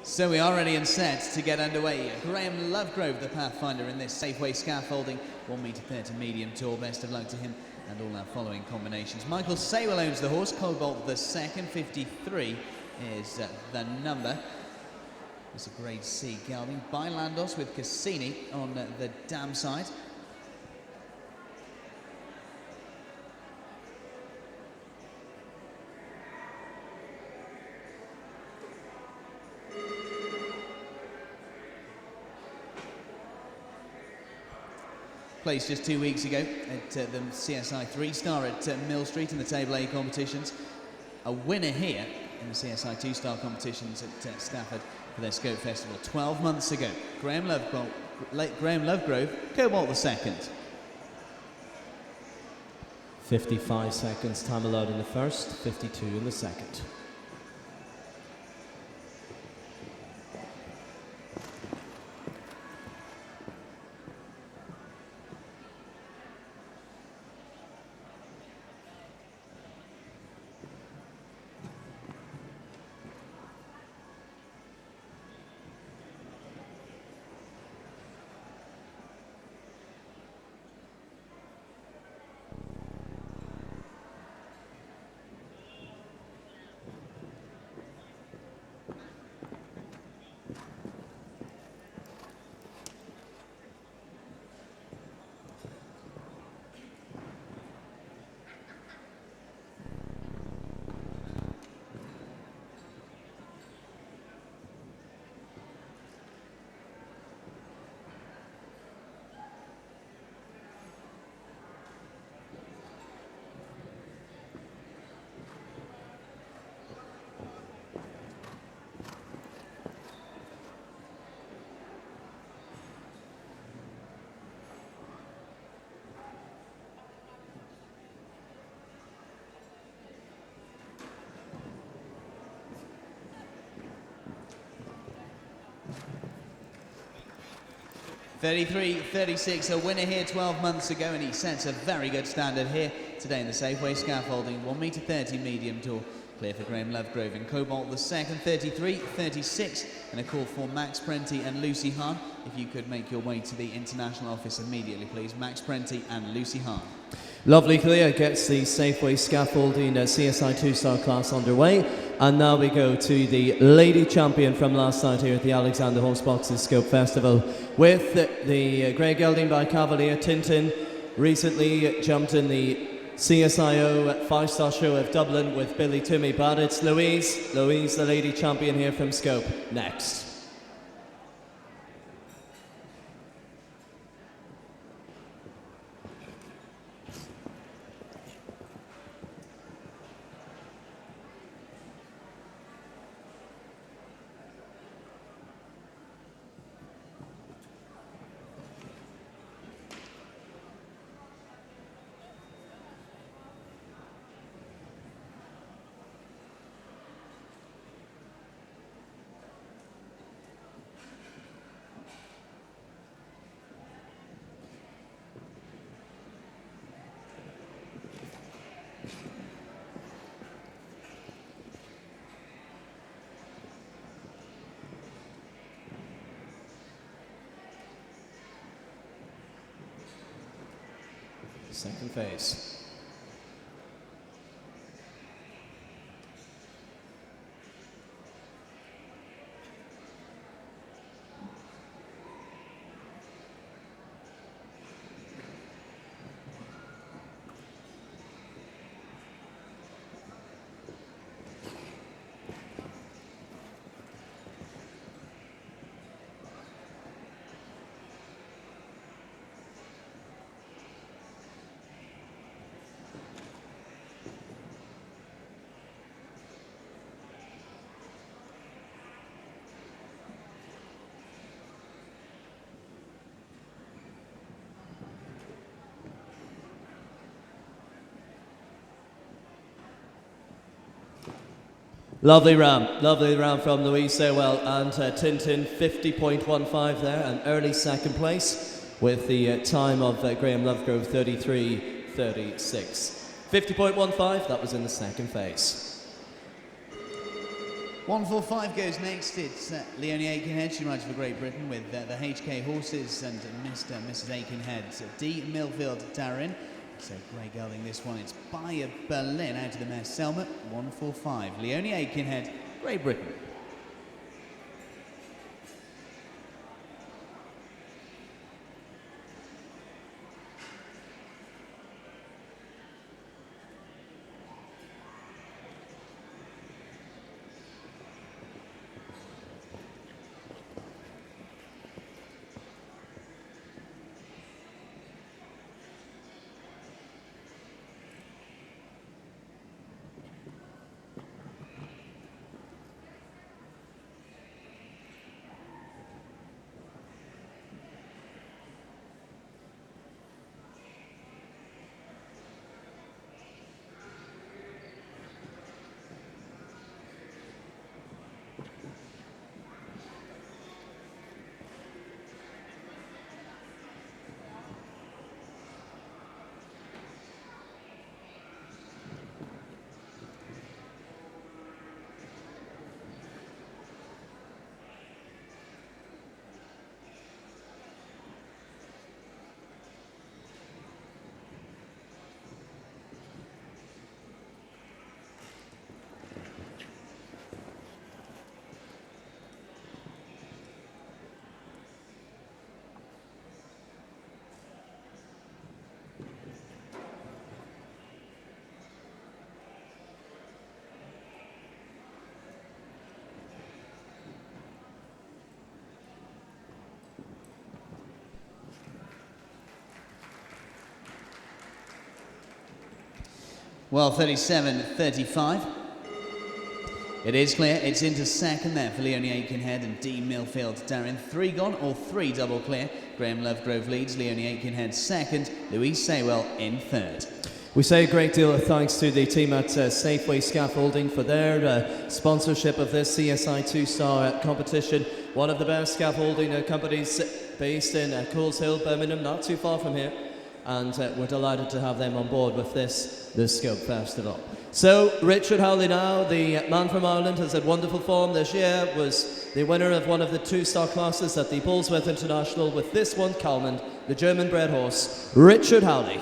So we are ready and set to get underway. Graham Lovegrove, the pathfinder in this Safeway Scaffolding 1.30m medium tour. Best of luck to him and all our following combinations. Michael Saywell owns the horse. Cobalt the second. 53 is the number. It's a grade C gelding by Landos with Cassini on the dam side. Placed just 2 weeks ago at the CSI 3-star at Mill Street in the Table A competitions. A winner here in the CSI 2-star competitions at Stafford for their Scope Festival 12 months ago. Graham Lovegrove, Cobalt the second. 55 seconds time allowed in the first, 52 in the second. (33-36), a winner here 12 months ago, and he sets a very good standard here today in the Safeway Scaffolding 1.30m medium tour. Clear for Graham Lovegrove in Cobalt the second. 33-36, and a call for Max Prenti and Lucy Hahn. If you could make your way to the international office immediately, please. Max Prenti and Lucy Hahn. Lovely clear gets the Safeway Scaffolding CSI 2-star class underway. And now we go to the lady champion from last night here at the Alexanders Horseboxes Scope Festival with the grey gelding by Cavalier Tintin. Recently jumped in the CSIO 5-star show of Dublin with Billy Toomey, but it's Louise, the lady champion here from Scope, next. Second phase. Lovely round from Louise Saywell and Tintin. 50.15 there, an early second place with the time of Graham Lovegrove 33-36. 50.15, that was in the second phase. 145 goes next. It's Leonie Aikenhead. She rides for Great Britain with the HK horses and Mr. and Mrs. Aikenhead's D. Millfield Darren. So grey gelding this one. It's by Berlin out of the mare Selma. 145. Leonie Aikenhead, Great Britain. Well, 37.35. It is clear. It's into second there for Leonie Aikenhead and D. Millfield Darren. 3 gone or 3 double clear. Graham Lovegrove leads. Leonie Aikenhead second. Louise Saywell in third. We say a great deal of thanks to the team at Safeway Scaffolding for their sponsorship of this CSI 2-star competition. One of the best scaffolding companies based in Coles Hill, Birmingham, not too far from here. And we're delighted to have them on board with this Scope Festival. So, Richard Howley now, the man from Ireland, has had wonderful form this year, was the winner of one of the 2-star classes at the Bullsworth International with this one, Kalman, the German-bred horse, Richard Howley.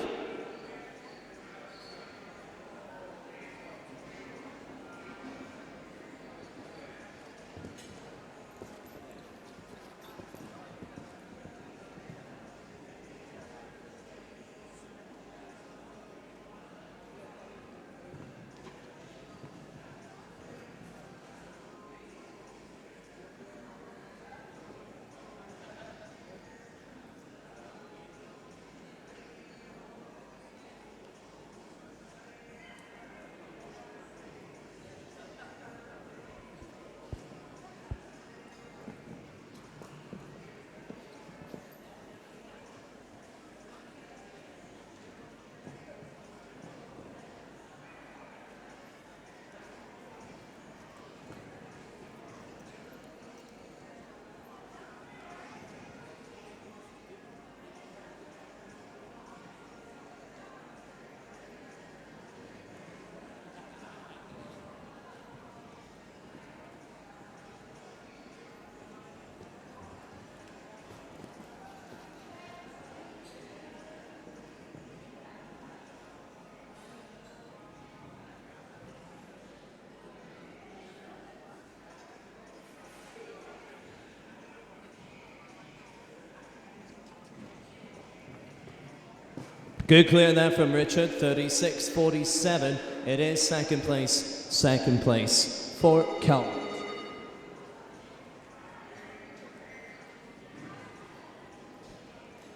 Good clear there from Richard, 36.47. It is second place for Cal.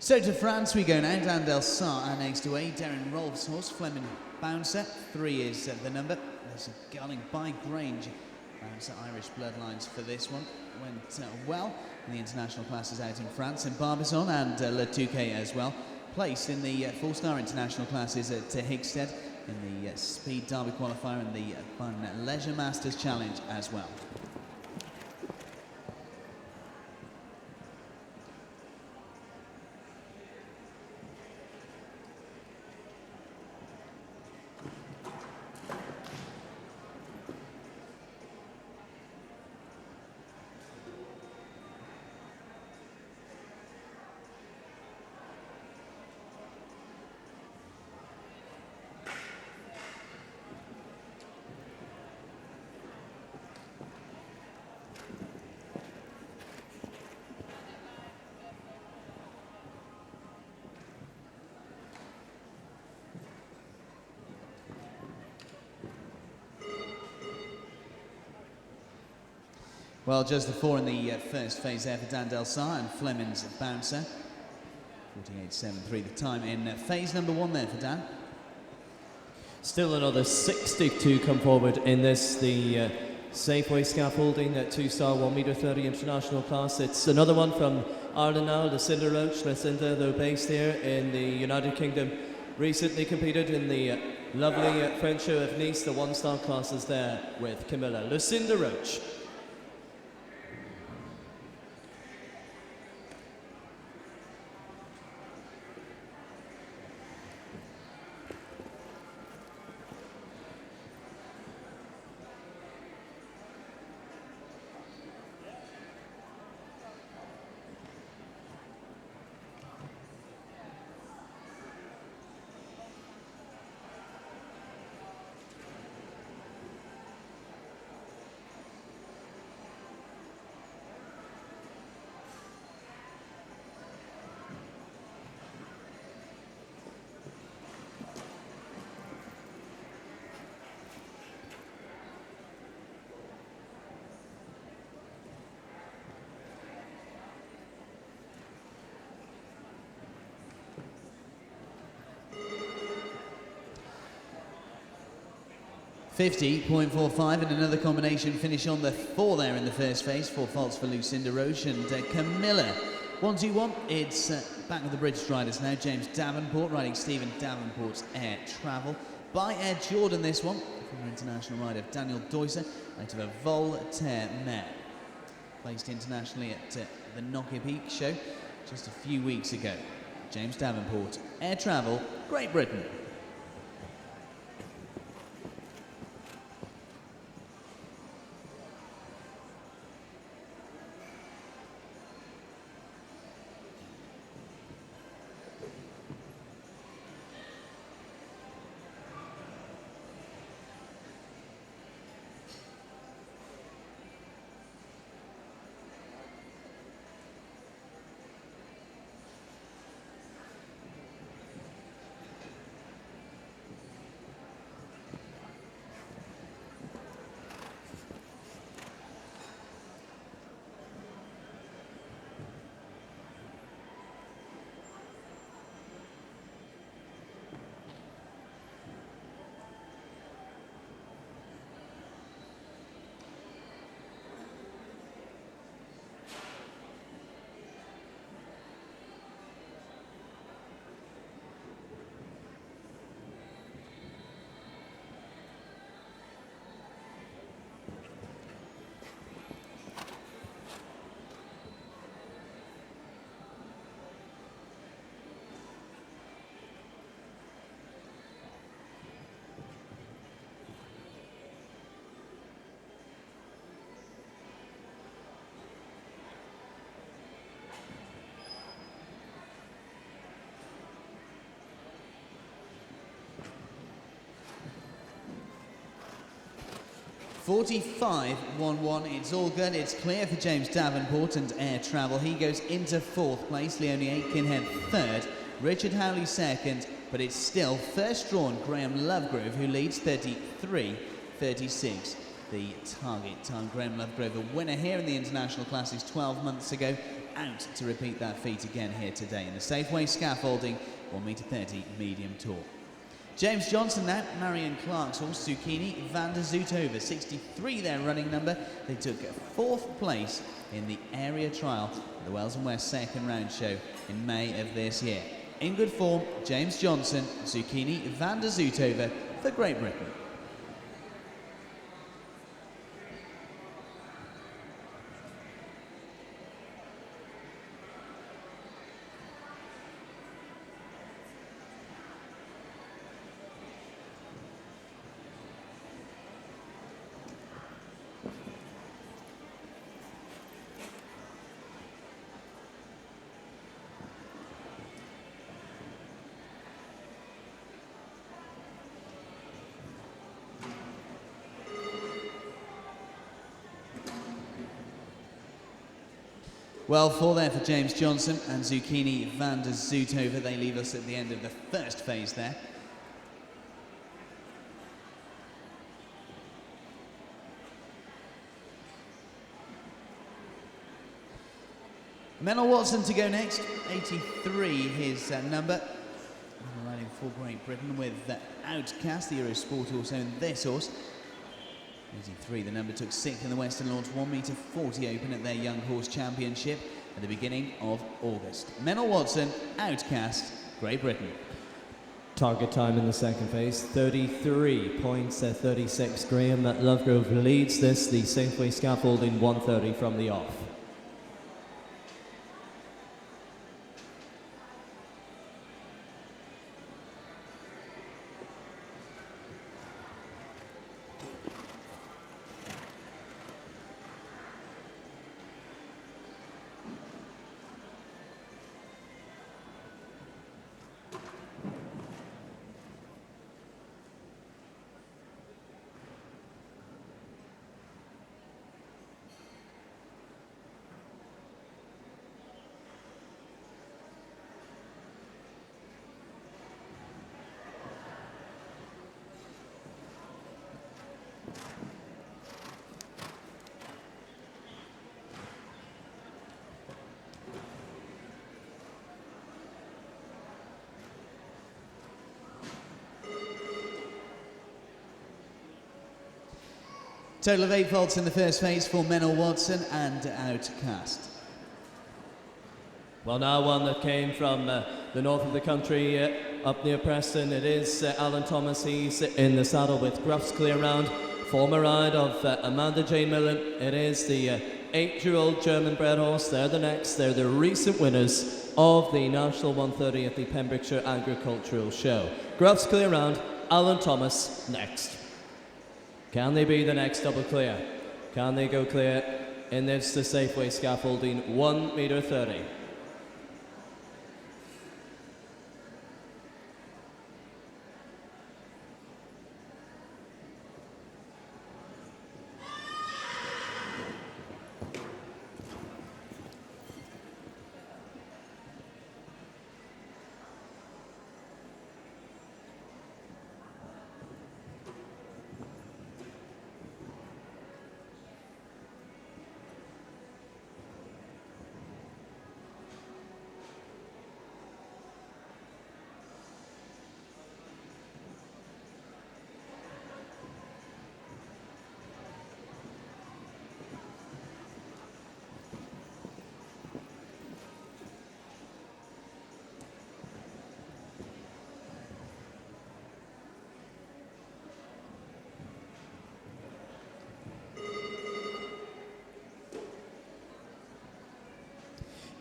So to France we go now. Dan Delsart and next away. Darren Rolfe's horse, Fleming Bouncer. 3 is the number. There's a gelding by Grange. Bouncer Irish bloodlines for this one. Went well in the international classes out in France. And Barbizon and Le Touquet as well. Placed in the 4-star international classes at Hickstead in the Speed Derby qualifier and the Bun Leisure Masters Challenge as well. Well, just the 4 in the first phase there for Dan Delsar and Fleming's bouncer. 48.73 the time in phase number 1 there for Dan. Still another 62 come forward in this, the Safeway Scaffolding at 2-star 1m30 international class. It's another one from Ireland now, Lucinda Roach. Lucinda, though based here in the United Kingdom, recently competed in the lovely French show of Nice, the 1-star classes there with Camilla. Lucinda Roach. .45 and another combination finish on the 4 there in the first phase. 4 faults for Lucinda Roche and Camilla. 1-2-1. It's back with the British riders now. James Davenport riding Stephen Davenport's Air Travel. By Air Jordan this one. Former international rider Daniel Deusser out of a Voltaire mare. Placed internationally at the Nokia Peak show just a few weeks ago. James Davenport, Air Travel, Great Britain. .45.11, it's all good, it's clear for James Davenport and Air Travel. He goes into 4th place, Leonie Aitkenhead 3rd, Richard Howley 2nd, but it's still first drawn Graham Lovegrove who leads 33.36. The target time. Graham Lovegrove, a winner here in the International Classes 12 months ago, out to repeat that feat again here today in the Safeway Scaffolding 1m30 medium tour. James Johnson now, Marion Clark's horse, Zucchini, Van der Zoethoven, 63 their running number. They took 4th place in the area trial at the Wales and West 2nd round show in May of this year. In good form, James Johnson, Zucchini, Van der Zoethoven for Great Britain. Well, 4 there for James Johnson and Zucchini Van der Zoethoven. They leave us at the end of the first phase there. Menel Watson to go next, 83 his number. Riding for Great Britain with Outcast, the Eurosport horse owned this horse. 83, the number, took 6th in the Western Lords 1m40 Open at their Young Horse Championship at the beginning of August. Menel Watson, Outcast, Great Britain. Target time in the second phase, 33.36. Graham Lovegrove leads this, the Safeway Scaffolding 1.30 from the off. Total of 8 faults in the first phase for Menel Watson and Outcast. Well, now one that came from the north of the country, up near Preston. It is Alan Thomas. He's in the saddle with Gruff's Clear Round, former ride of Amanda Jane Millen. It is the 8-year-old German-bred horse. They're the next. They're the recent winners of the National 130 at the Pembrokeshire Agricultural Show. Gruff's Clear Round, Alan Thomas next. Can they be the next double clear? Can they go clear in this the Safeway Scaffolding 1m30?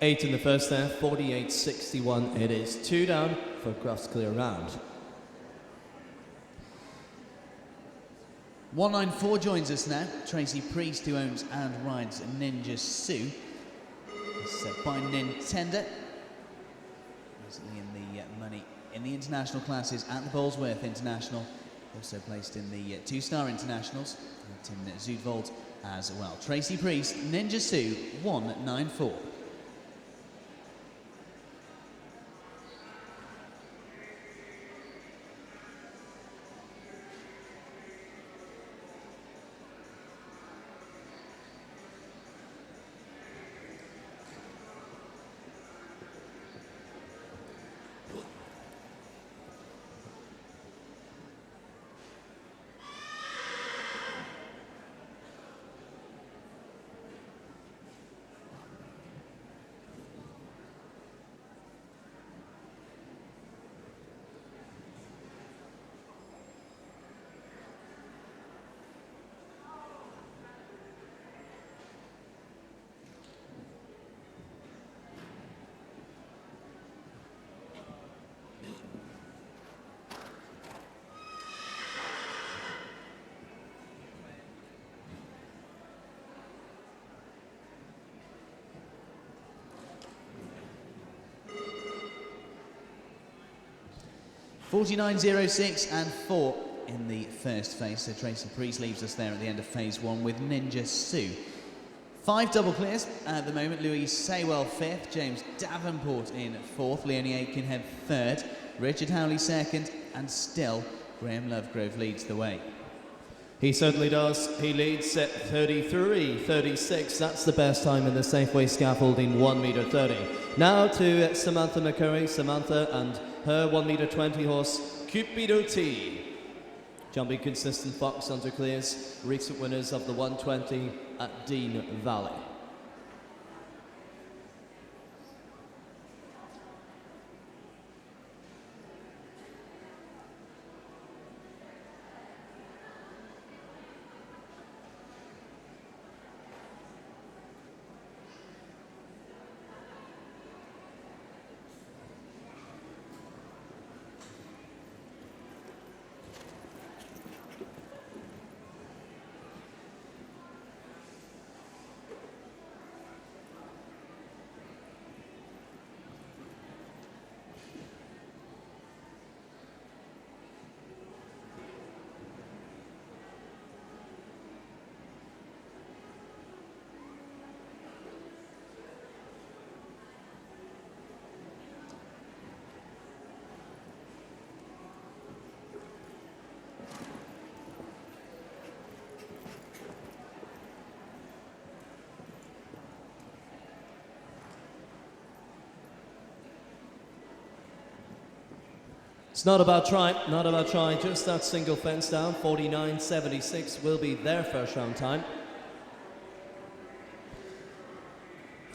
Eight in the first there, 48.61. It is 2 down for Gruff's Clear Round. 194 joins us now. Tracy Priest, who owns and rides Ninja Sue. Set by Nintendo. Recently in the money in the international classes at the Bolesworth International. Also placed in the 2-star internationals. Tim Zoodvold as well. Tracy Priest, Ninja Sue, 194. (49.06 and 4 in the first phase. So Tracy Priest leaves us there at the end of phase 1 with Ninja Sue. 5 double clears at the moment. Louise Saywell 5th, James Davenport in 4th, Leonie Aikenhead 3rd, Richard Howley 2nd, and still Graham Lovegrove leads the way. He certainly does. He leads at 33.36. That's the best time in the Safeway Scaffolding 1.30m. Now to Samantha McCurry. Samantha and her 1.20m horse, Cupido T. Jumping consistent Fox under clears, recent winners of the 120 at Dean Valley. It's not about trying, just that single fence down. 49.76 will be their first round time.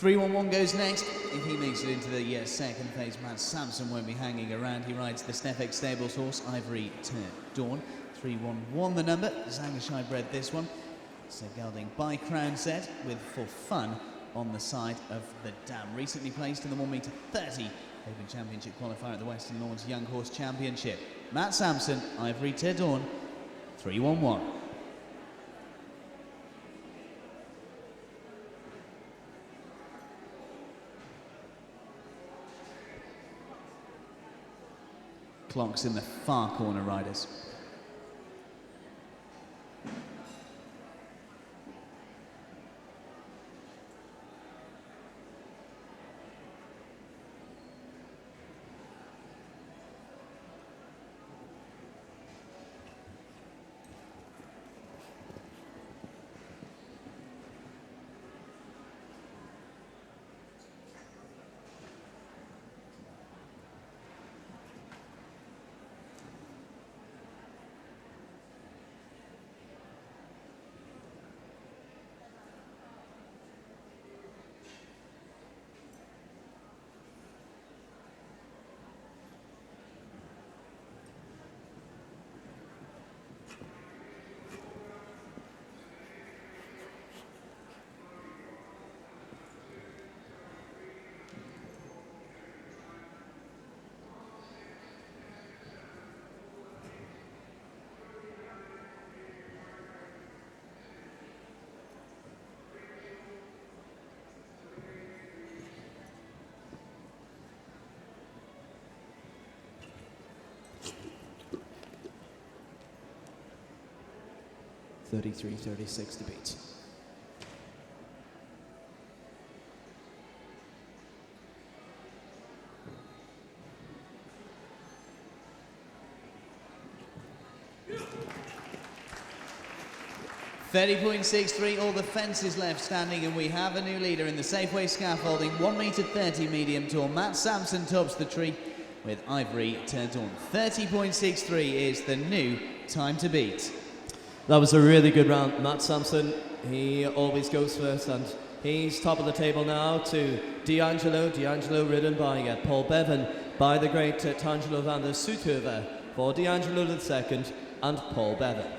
3-1-1 goes next. If he makes it into the second phase, Matt Sampson won't be hanging around. He rides the Stefek Stables horse, Ivory to Dawn. 3-1-1 the number. Zangershai bred this one. So gelding by Crown set with For Fun on the side of the dam. Recently placed in the 1m30 Open Championship qualifier at the Western Lawns Young Horse Championship. Matt Sampson, Ivory to Dawn, 3-1-1. Clocks in the far corner, riders. $33.36 to beat. $30.63, all the fences left standing, and we have a new leader in the Safeway Scaffolding 1m30 medium tour. Matt Sampson tops the tree with Ivory to Dawn. 30.63 is the new time to beat. That was a really good round. Matt Sampson, he always goes first, and he's top of the table now to D'Angelo. D'Angelo ridden by Paul Bevan, by the great Tangelo van der Soethoeven for D'Angelo the second and Paul Bevan.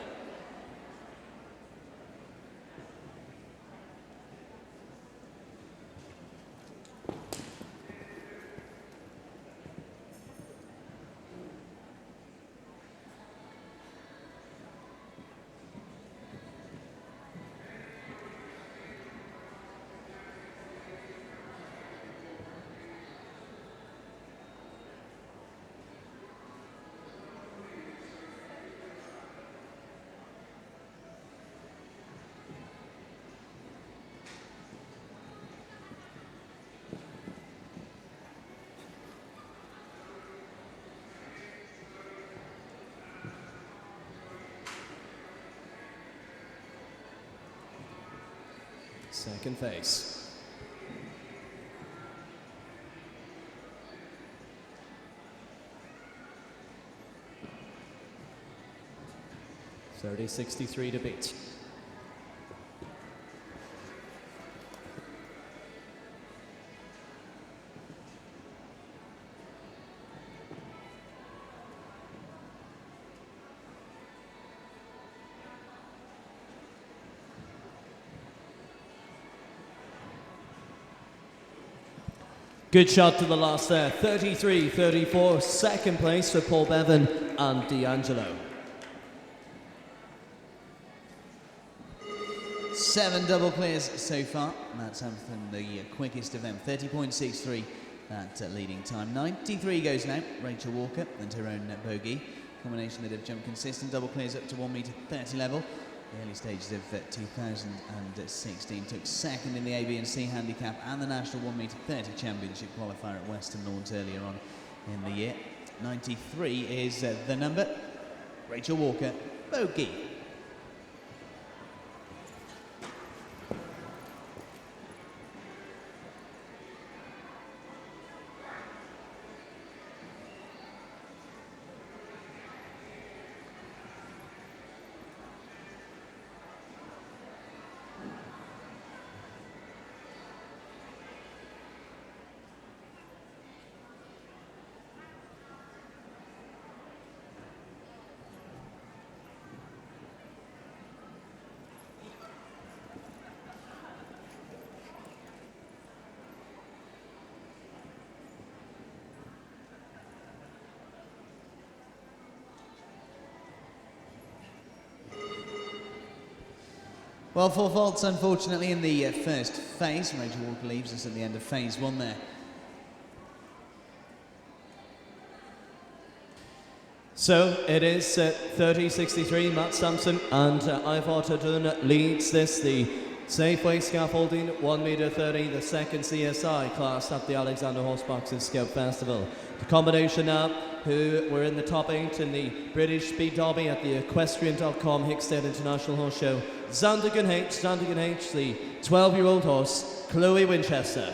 second phase. .30.63 to beat. Good shot to the last there, 33-34, second place for Paul Bevan and D'Angelo. 7 double clears so far. Matt Sampson, the quickest of them, 30.63 at leading time. 93 goes now, Rachel Walker and her own bogey. Combination that have jumped consistent double clears up to 1m30 level. The early stages of 2016 took second in the A, B and C handicap and the National 1m30 Championship qualifier at Western Lawns earlier on in the year. 93 is the number. Rachel Walker, bogey. Well, 4 faults, unfortunately, in the first phase. Rachel Walker leaves us at the end of phase 1 there. So it is 30.63, Matt Sampson and Ivor Tudun leads this, the Safeway Scaffolding 1m30, the second CSI class at the Alexanders Horseboxes Scope Festival. The combination now, who were in the top 8 in the British Speed Derby at the equestrian.com Hickstead International Horse Show. Zandigan H, the 12-year-old horse, Chloe Winchester.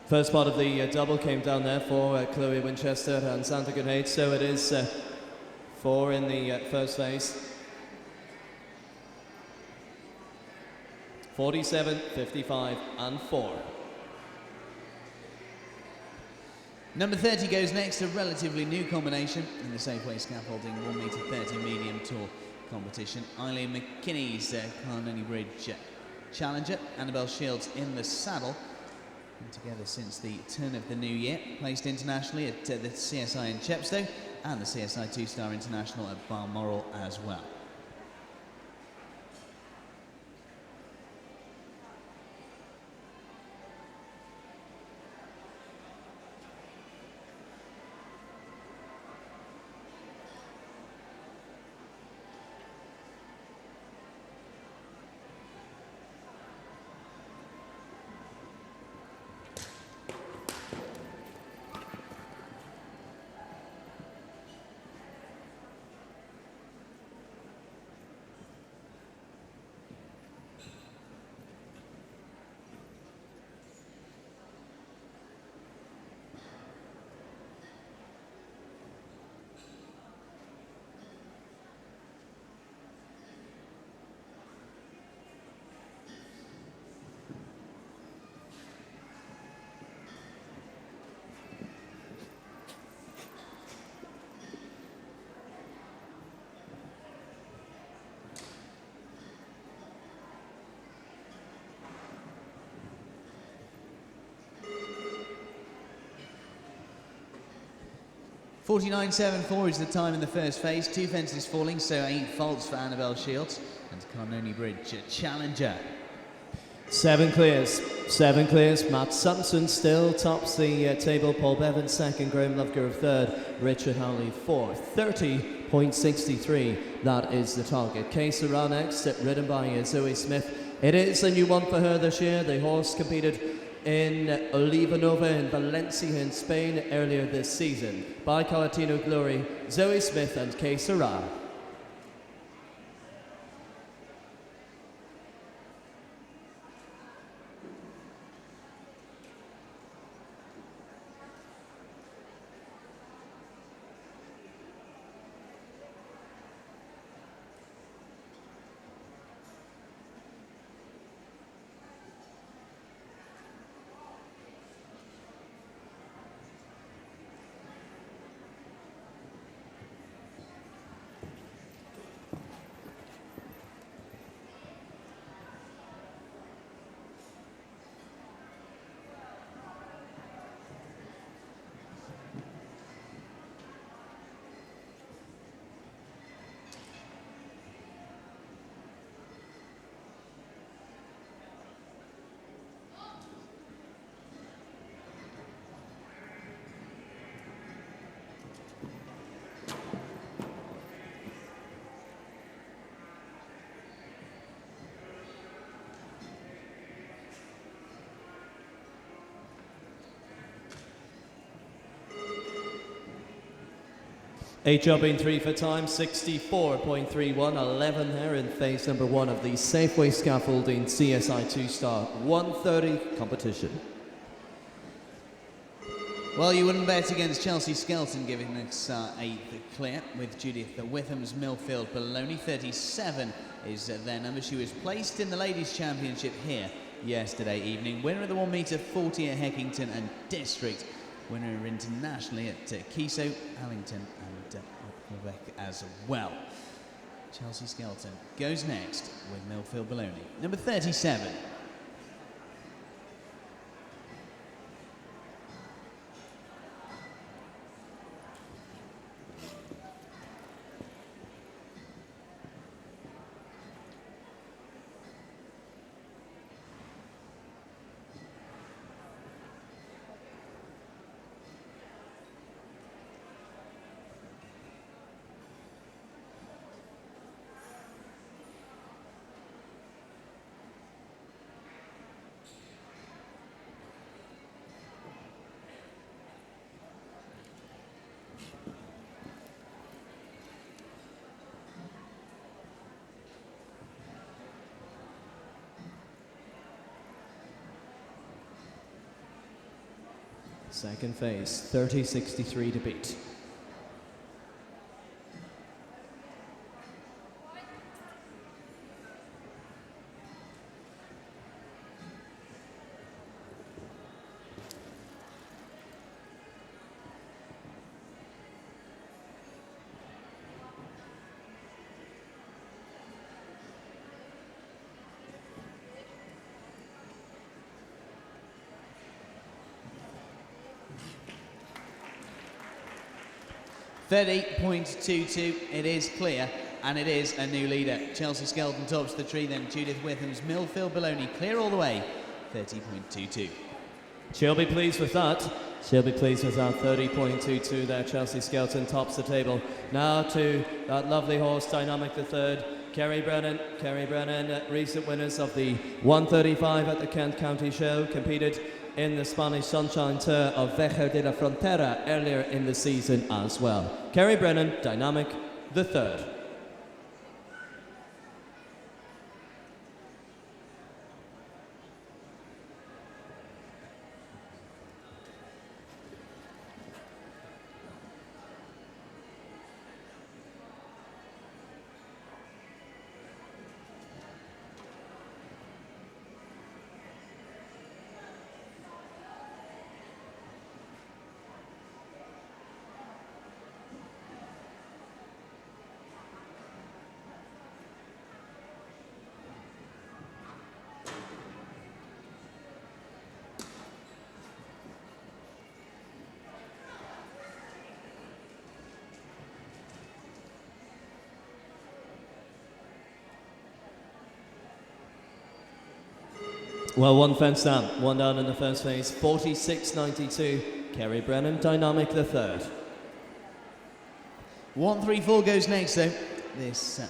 First part of the double came down there for Chloe Winchester and Santa Grenade, so it is 4 in the first phase. 47, 55 and 4. Number 30 goes next, a relatively new combination in the Safeway Scaffolding 1m30 medium tour competition. Eileen McKinney's Carnony Bridge challenger, Annabelle Shields in the saddle. Been together since the turn of the new year, placed internationally at the CSI in Chepstow and the CSI 2-Star International at Balmoral as well. 49.74 is the time in the first phase. 2 fences falling, so 8 faults for Annabelle Shields and Carnoni Bridge challenger. 7 clears. 7 clears. Matt Simpson still tops the table. Paul Bevan second. Graham Lovegrove third. Richard Howley fourth. 30.63. That is the target. Kay Sarah next, ridden by Zoe Smith. It is a new one for her this year. The horse competed in Olivanova in Valencia in Spain earlier this season. By Calatino Glory, Zoe Smith and Kay Sarah. Eight jumping 3 for time, 64.31, 11 there in phase number 1 of the Safeway Scaffolding CSI 2-star 130 competition. Well, you wouldn't bet against Chelsea Skelton giving this 8th clear with Judith Witham's Millfield Bologna. 37 is their number. She was placed in the Ladies' Championship here yesterday evening. Winner of the 1 metre 40 at Heckington and District. Winner internationally at Kiso, Allington and Quebec as well. Chelsea Skelton goes next with Millfield Bologna. Number 37. Second phase, 30.63 to beat. .22, it is clear, and it is a new leader. Chelsea Skelton tops the tree, then Judith Witham's Millfield Bologna clear all the way, 30.22. She'll be pleased with that. She'll be pleased with that 30.22 there. Chelsea Skelton tops the table. Now to that lovely horse, Dynamic the Third. Kerry Brennan, recent winners of the 135 at the Kent County Show, competed in the Spanish Sunshine Tour of Vejer de la Frontera earlier in the season as well. Kerry Brennan, Dynamic the Third. Well, one fence down, one down in the first phase, 46.92. Kerry Brennan, Dynamic the third. 1-3-4 goes next though. This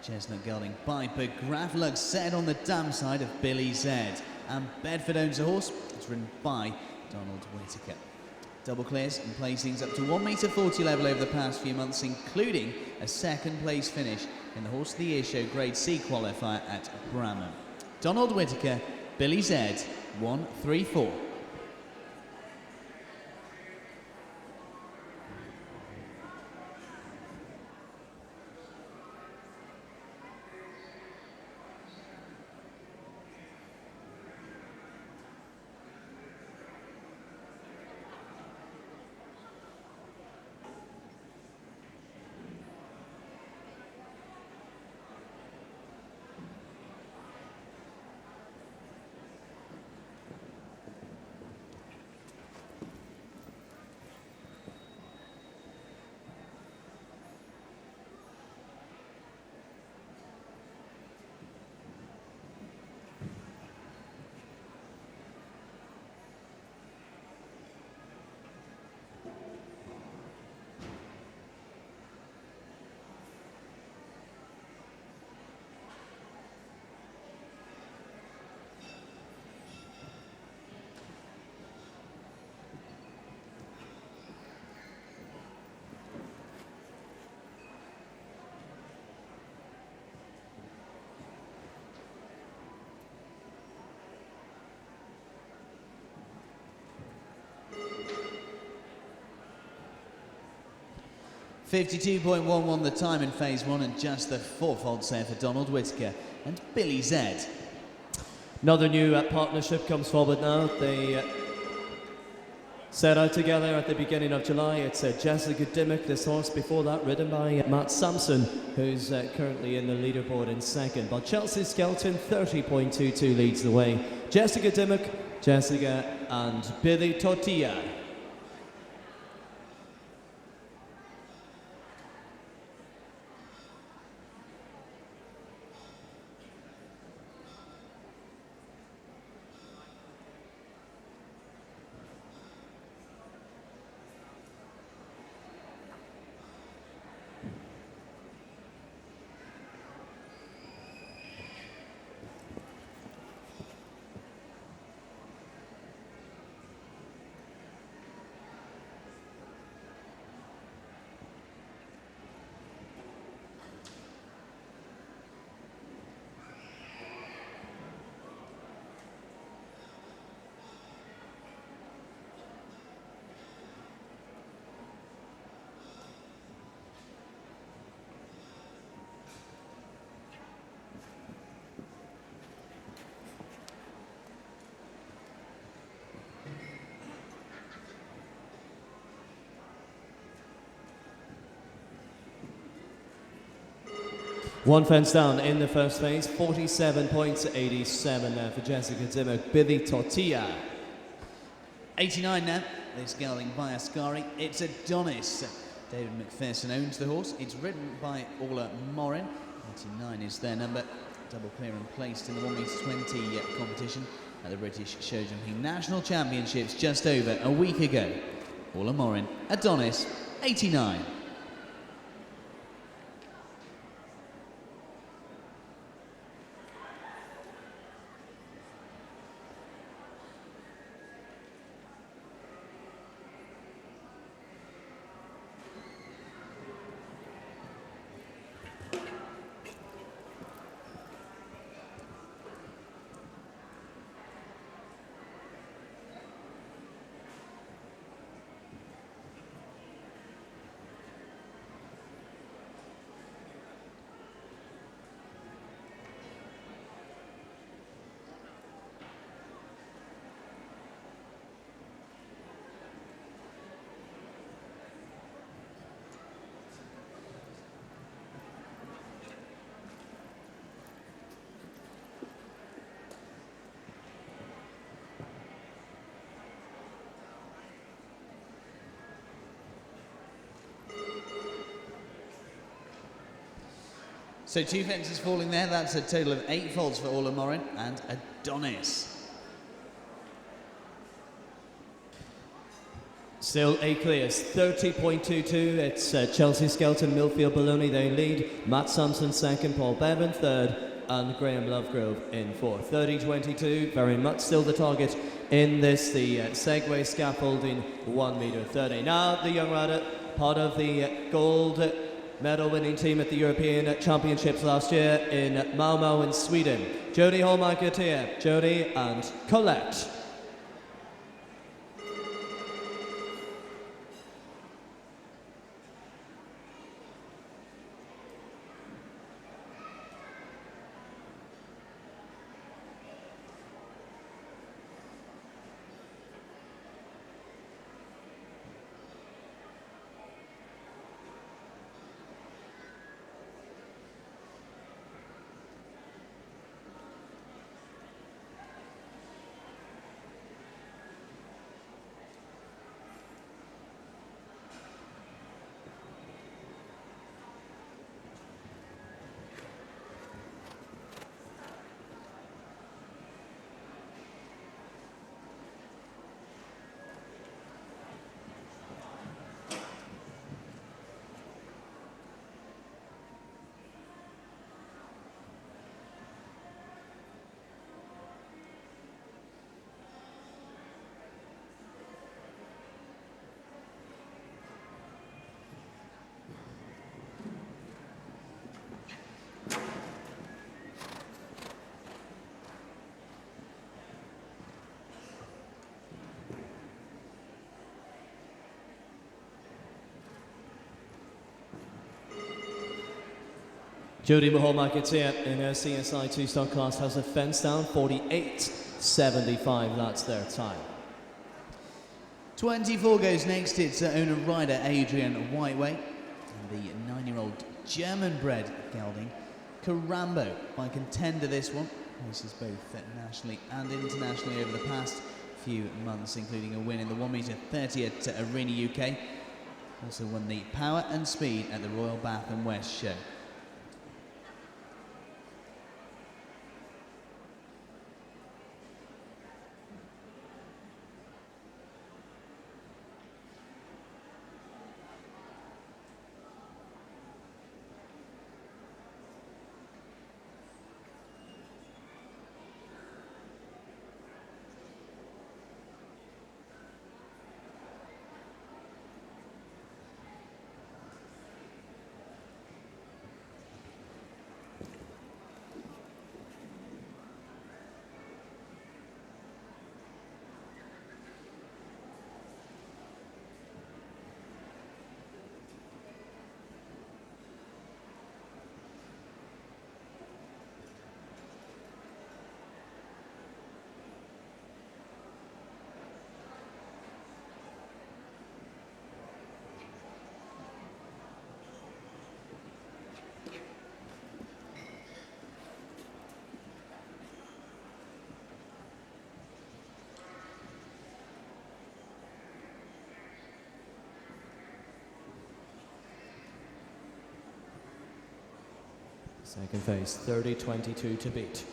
chestnut gelding by Graf looks set on the dam side of Billy Z. And Bedford owns the horse. It's ridden by Donald Whitaker. Double clears and placings up to 1.40 m level over the past few months, including a second place finish in the Horse of the Year Show Grade C qualifier at Bramham. Donald Whitaker, Billy Z, 1-3-4. .52.11 the time in phase one, and just the fourfold there for Donald Whitaker and Billy Z. Another new partnership comes forward now. They set out together at the beginning of July. It's Jessica Dimmock, this horse, before that ridden by Matt Sampson, who's currently in the leaderboard in second. But Chelsea Skelton, 30.22 leads the way. Jessica Dimmock, Jessica and Billy Tortilla. One fence down in the first phase, 47.87 there for Jessica Dimmock, Billy Tortilla. 89 now, this gelding by Ascari. It's Adonis. David McPherson owns the horse. It's ridden by Orla Morin. 89 is their number. Double clear and placed in the 1.20 competition at the British Show Jumping National Championships just over a week ago. Orla Morin, Adonis, 89. So 2 fences falling there. That's a total of 8 faults for Orla Morin and Adonis. Still 8 clears, 30.22. It's Chelsea Skelton, Millfield Baloney, they lead. Matt Sampson second, Paul Bevan third, and Graham Lovegrove in fourth. 30.22, very much still the target in this, the Safeway Scaffolding 1.30m. Now the young rider, part of the gold medal winning team at the European Championships last year in Malmö in Sweden. Jodie Holmarkert here, Jodie and Colette. Jodie Holmarkert here in her CSI 2-star class has a fence down, 48.75, that's their time. 24 goes next, it's owner rider Adrian Whiteway, and the 9-year-old German-bred gelding Carambo by contender this one. Races both nationally and internationally over the past few months, including a win in the 1m30 at Arena UK. Also won the Power and Speed at the Royal Bath and West Show. Second phase, 30.22 to beat.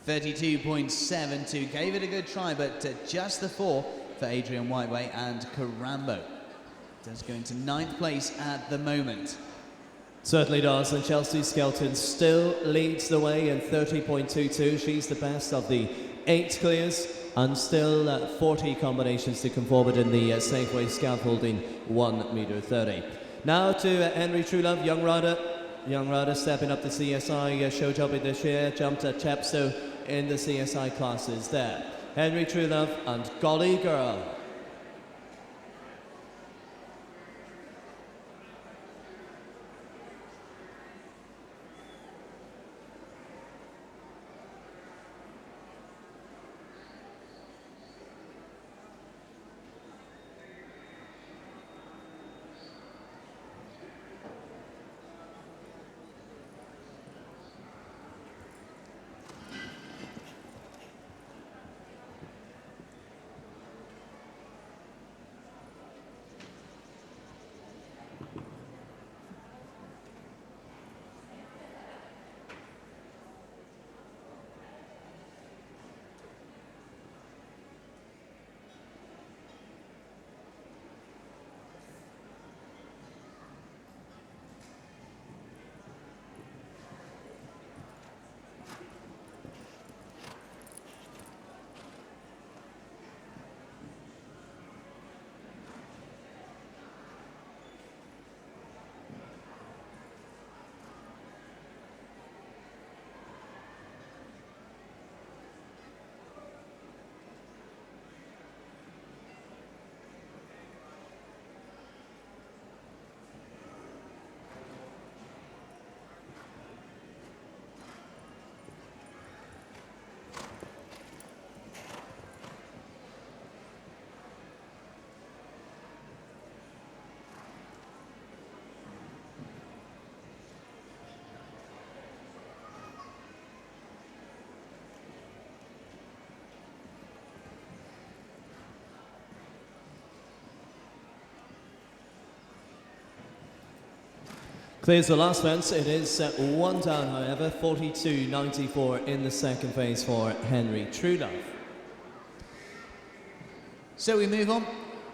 .32.72, gave it a good try, but just the 4 for Adrian Whiteway and Carambo. Does go into 9th place at the moment. Certainly does, and Chelsea Skelton still leads the way in 30.22. She's the best of the 8 clears, and still 40 combinations to come forward in the Safeway Scaffolding 1.30m. Now to Henry Truelove, young rider stepping up the CSI show jockey this year, jumped at Chepstow in the CSI classes there. Henry Truelove and Golly Girl. Clears the last fence. It is one down, however, 42.94 in the second phase for Henry Trudolph. So we move on.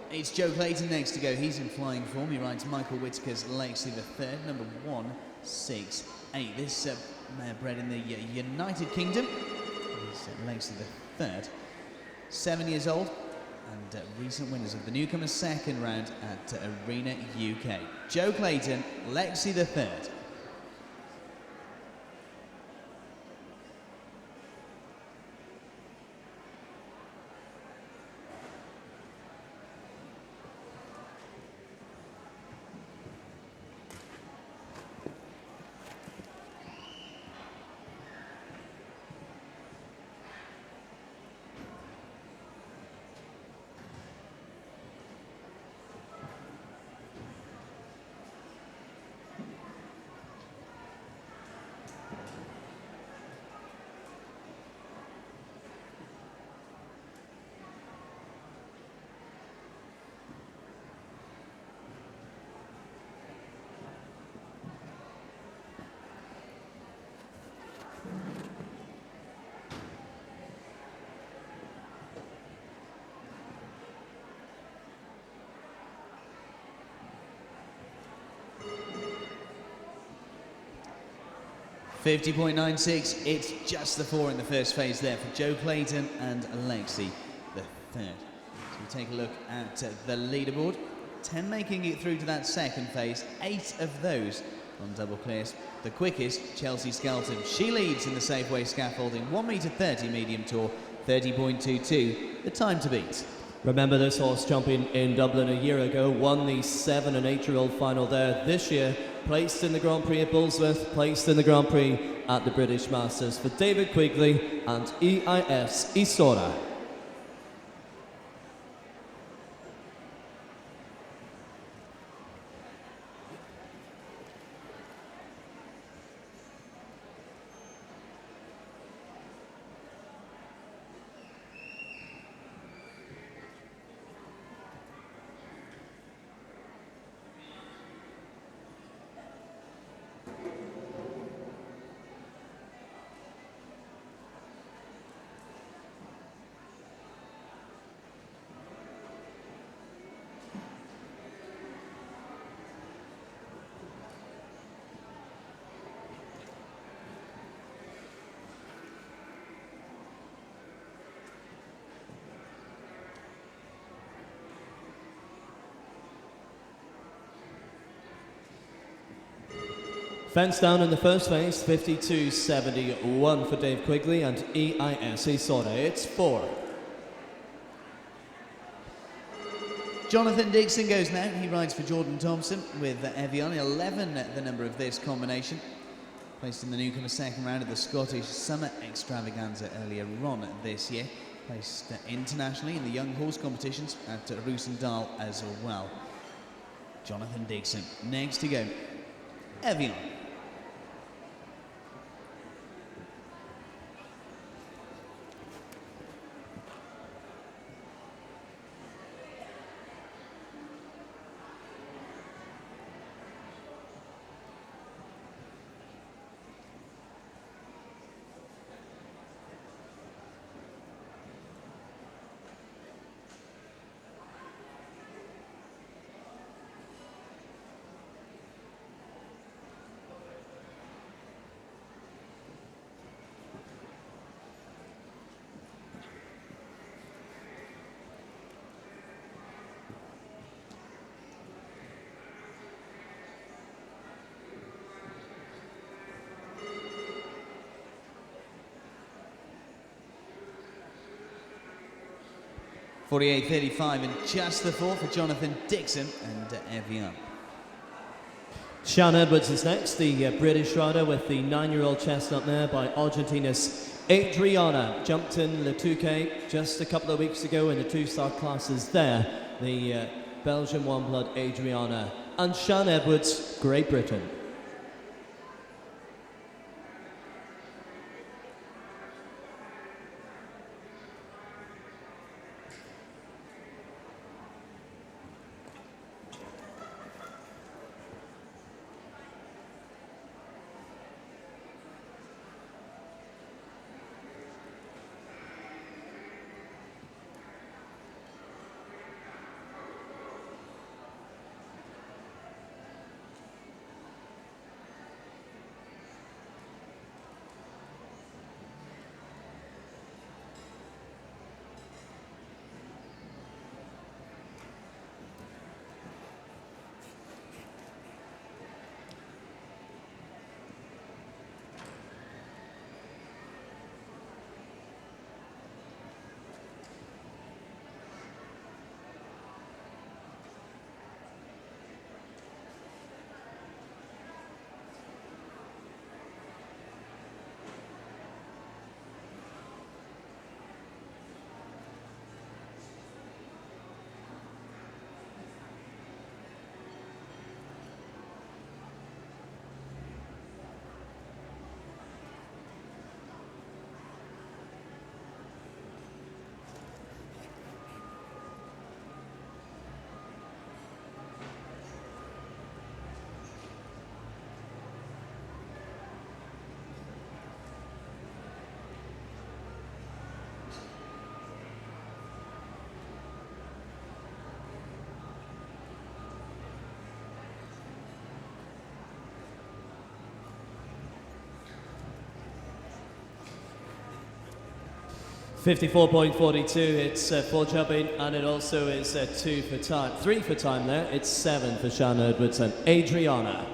It's Joe Clayton next to go. He's in flying form. He rides Michael Whitaker's Lexi the Third, number 168. This mare bred in the United Kingdom. He's Lexi the Third, 7 years old, and recent winners of the newcomers second round at Arena UK. Joe Clayton, Lexi the Third. .96, it's just the 4 in the first phase there for Joe Clayton and Alexi the Third. So we take a look at the leaderboard. 10 making it through to that second phase, 8 of those on double clears. The quickest, Chelsea Skelton. She leads in the Safeway Scaffolding 1.30m medium tour, 30.22, the time to beat. Remember this horse jumping in Dublin a year ago, won the 7 and 8-year-old final there this year, placed in the Grand Prix at Bullsmouth, placed in the Grand Prix at the British Masters for David Quigley and EIS Isora. Fence down in the first phase, 52.71 for Dave Quigley and EIS Isora. It's 4. Jonathan Dixon goes now. He rides for Jordan Thompson with Evian, 11 the number of this combination. Placed in the newcomer second round of the Scottish Summer Extravaganza earlier on this year. Placed internationally in the young horse competitions at Roosendaal as well. Jonathan Dixon next to go. Evian. .48.35 and just the 4 for Jonathan Dixon and Evian. Sean Edwards is next, the British rider with the 9-year-old chestnut mare by Argentina's Adriana. Jumped in Le Touquet just a couple of weeks ago in the 2-star classes there. The Belgian one-blood Adriana. And Sean Edwards, Great Britain. 54.42, it's 4 jumping, and it also is 3 for time there. It's 7 for Shannon Edwards and Adriana.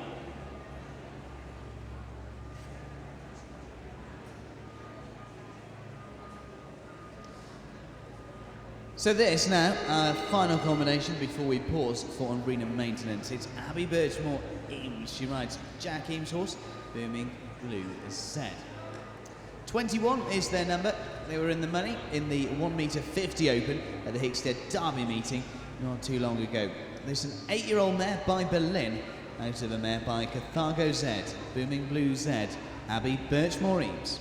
So this now, our final combination before we pause for arena maintenance. It's Abby Birchmore Eames. She rides Jack Eames' horse, Booming Blue Z. 21 is their number. They were in the money in the 1m50 open at the Hickstead Derby meeting not too long ago. There's an 8-year-old mare by Berlin out of a mare by Carthago Z, Booming Blue Z, Abby Birchmore Eames.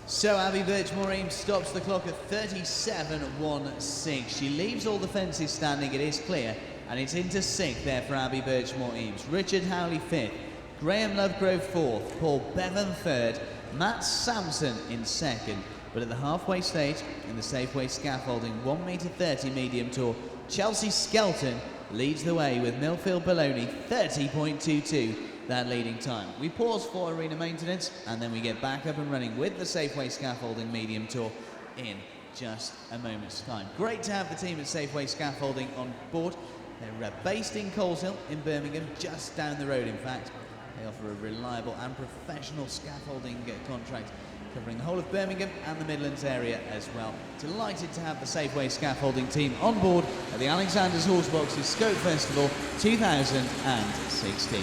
So Abby Birchmore Eames stops the clock at 37.16. She leaves all the fences standing, it is clear, and it's into 6th there for Abby Birchmore Eames. Richard Howley 5th, Graham Lovegrove 4th, Paul Bevan 3rd, Matt Sampson in 2nd. But at the halfway stage in the Safeway Scaffolding 1m30 medium tour, Chelsea Skelton leads the way with Millfield Baloney 30.22. That leading time. We pause for arena maintenance and then we get back up and running with the Safeway Scaffolding Medium Tour in just a moment's time. Great to have the team at Safeway Scaffolding on board. They're based in Coleshill in Birmingham, just down the road in fact. They offer a reliable and professional scaffolding contract covering the whole of Birmingham and the Midlands area as well. Delighted to have the Safeway Scaffolding team on board at the Alexanders Horseboxes Scope Festival 2016.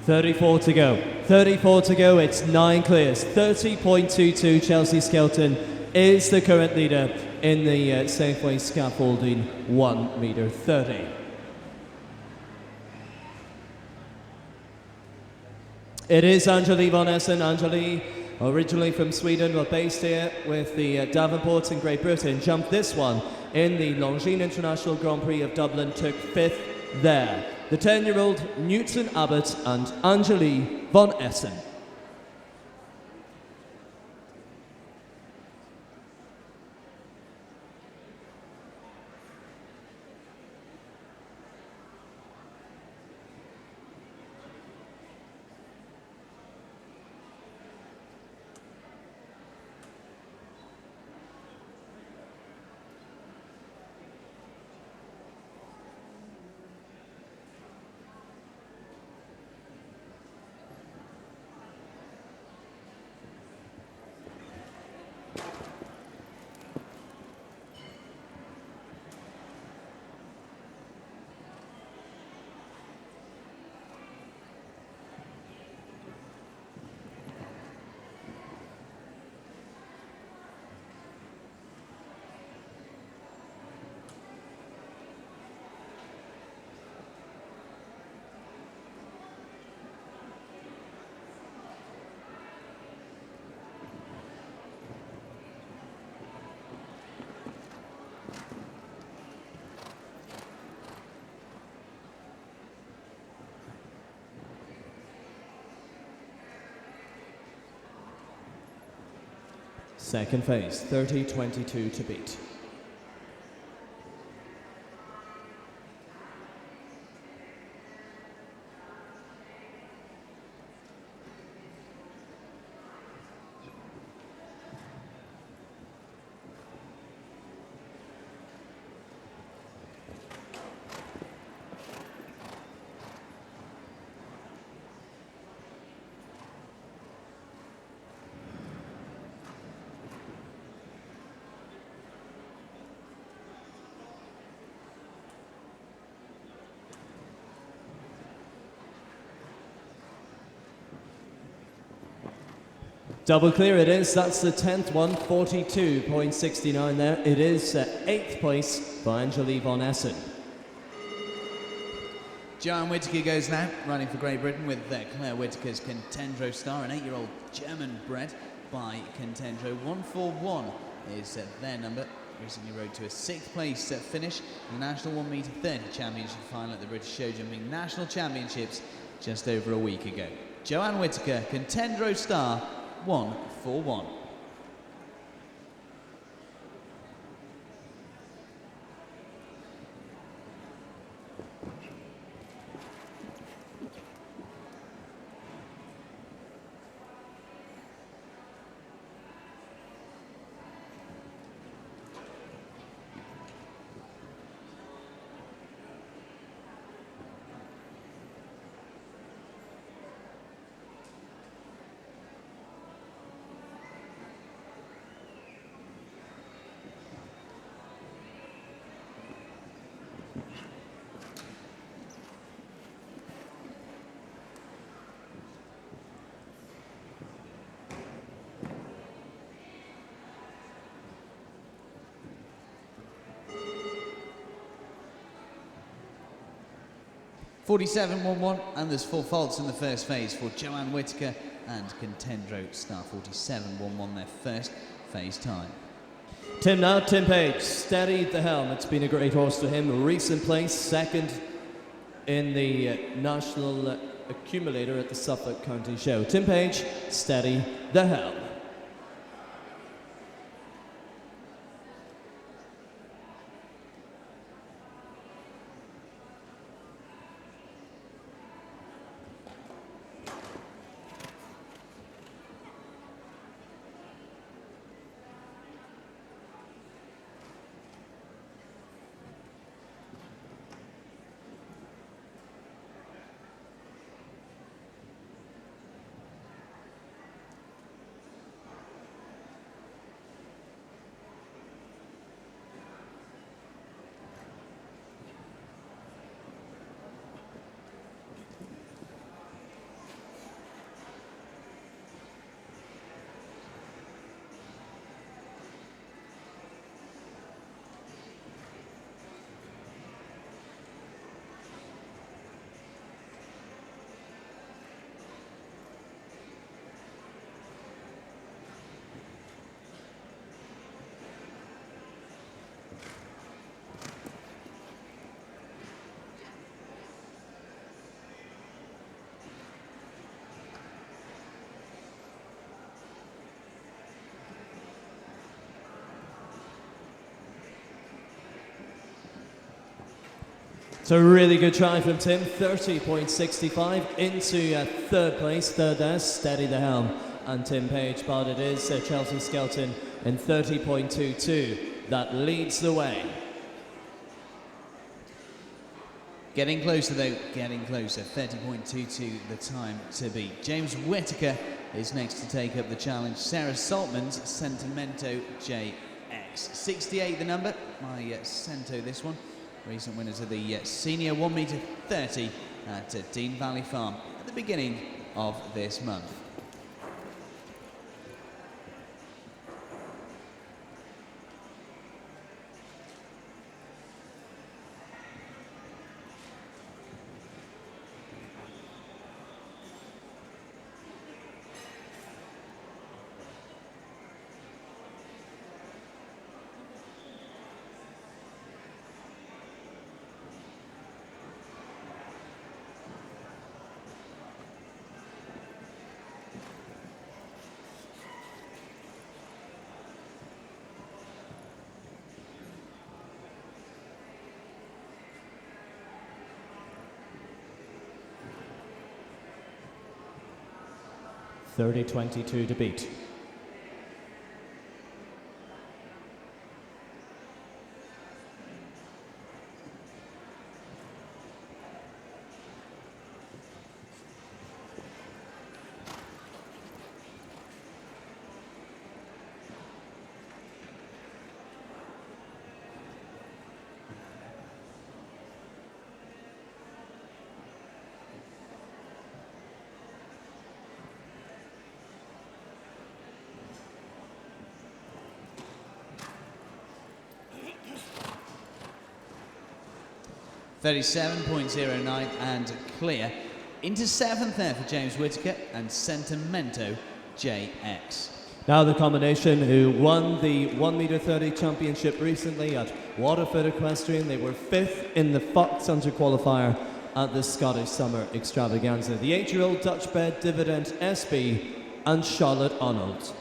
34 to go. 34 to go. It's 9 clears. 30.22. Chelsea Skelton is the current leader in the Safeway Scaffolding 1.30m. It is Angeli von Essen. Angeli, originally from Sweden, but based here with the Davenports in Great Britain, jumped this one in the Longines International Grand Prix of Dublin, took 5th there. The 10-year-old Newton Abbott and Angeli von Essen. Second phase, 30.22 to beat. Double clear it is, that's the 10th one, 42.69 there. It is 8th place for Angeli von Essen. Joanne Whittaker goes now, running for Great Britain with Claire Whittaker's Contendro Star, an 8-year-old German bred by Contendro. 141 is their number. Recently rode to a 6th place finish in the National 1m30 Championship final at the British Show Jumping National Championships just over a week ago. Joanne Whittaker, Contendro Star, 141. .47.11, and there's 4 faults in the first phase for Joanne Whittaker and Contendro Star. 47.11 their first phase time. Tim now, Tim Page, steadied the helm. It's been a great horse to him. Recent place, 2nd in the National Accumulator at the Suffolk County Show. Tim Page, steady the helm. It's a really good try from Tim, 30.65 into third place, third there, Steady the Helm and Tim Page, but it is Chelsea Skelton in 30.22 that leads the way. Getting closer though, getting closer, 30.22 the time to beat. James Whittaker is next to take up the challenge. Sarah Saltman's Sentimento JX. 68 the number, my Cento this one. Recent winners of the senior 1m30 at Dean Valley Farm at the beginning of this month. $30.22 to beat. $37.09 and clear. Into seventh there for James Whittaker and Sentimento JX. Now the combination who won the 1m30 championship recently at Waterford Equestrian. They were 5th in the Fox Hunter qualifier at the Scottish Summer Extravaganza. The 8-year-old Dutch bred Dividend SB and Charlotte Arnold.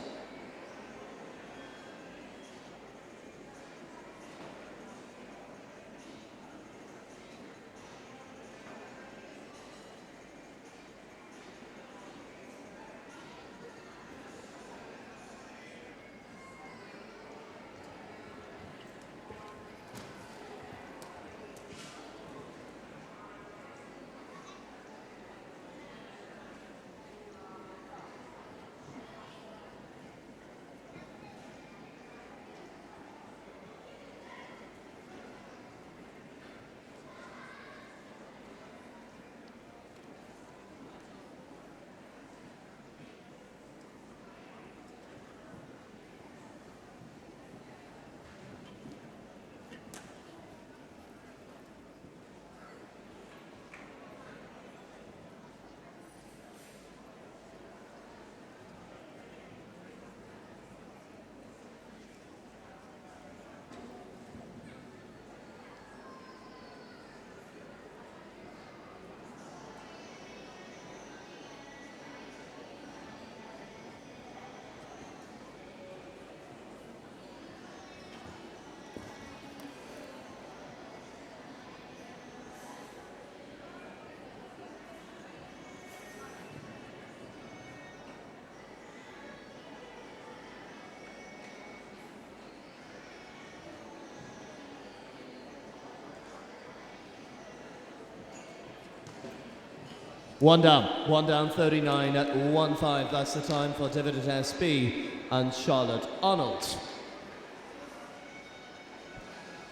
One down 39 at 1.5. That's the time for Dividend SB and Charlotte Arnold.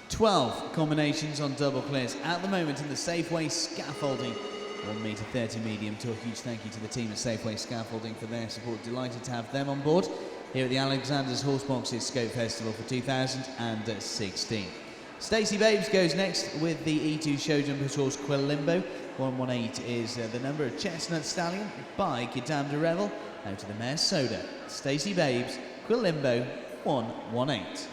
12 combinations on double clears at the moment in the Safeway Scaffolding 1m30 medium tour. Huge thank you to the team at Safeway Scaffolding for their support. Delighted to have them on board here at the Alexanders Horseboxes Scope Festival for 2016. Stacey Babes goes next with the E2 show jumper horse Quill Limbo. 118 is the number of Chestnut Stallion by Kidam de Revel out of the mare Soda. Stacey Babes, Quill Limbo, 118.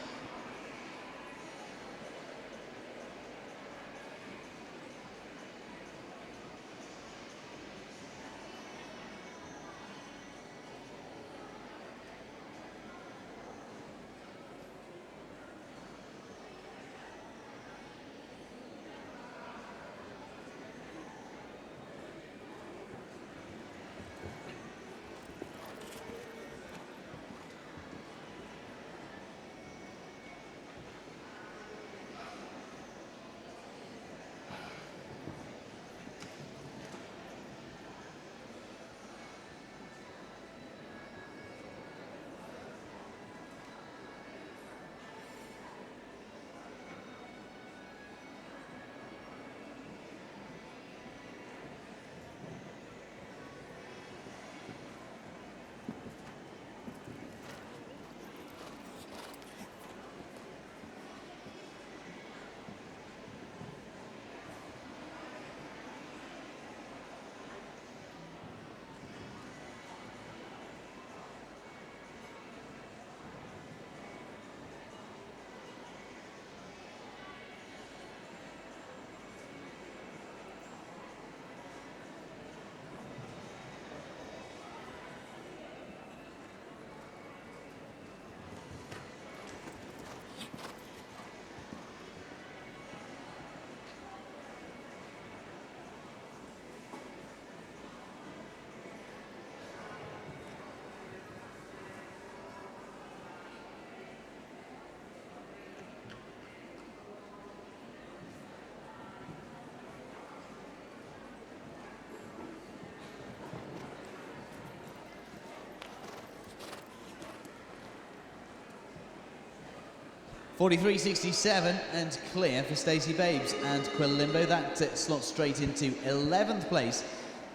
43.67 and clear for Stacey Babes and Quilimbo. That slots straight into 11th place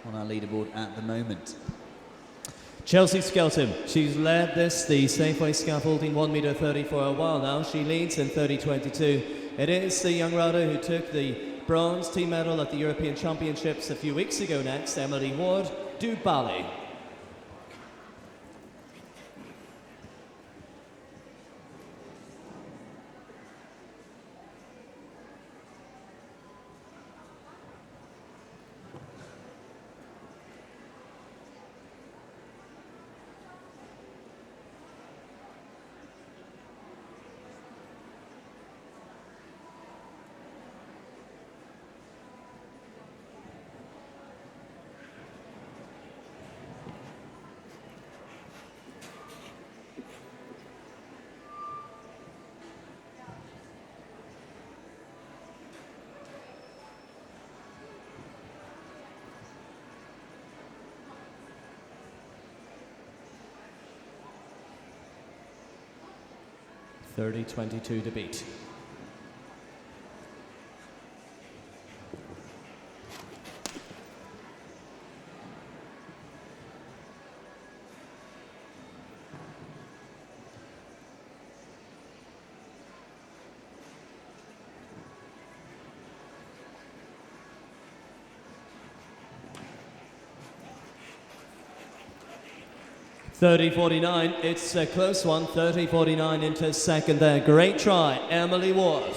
on our leaderboard at the moment. Chelsea Skelton, she's led the Safeway Scaffolding 1.30m for a while now. She leads in 30.22. It is the young rider who took the bronze team medal at the European Championships a few weeks ago next, Emily Ward, du Bally. .30.22 to beat. .30.49, it's a close one, 30.49 into second there. Great try, Emily Ward.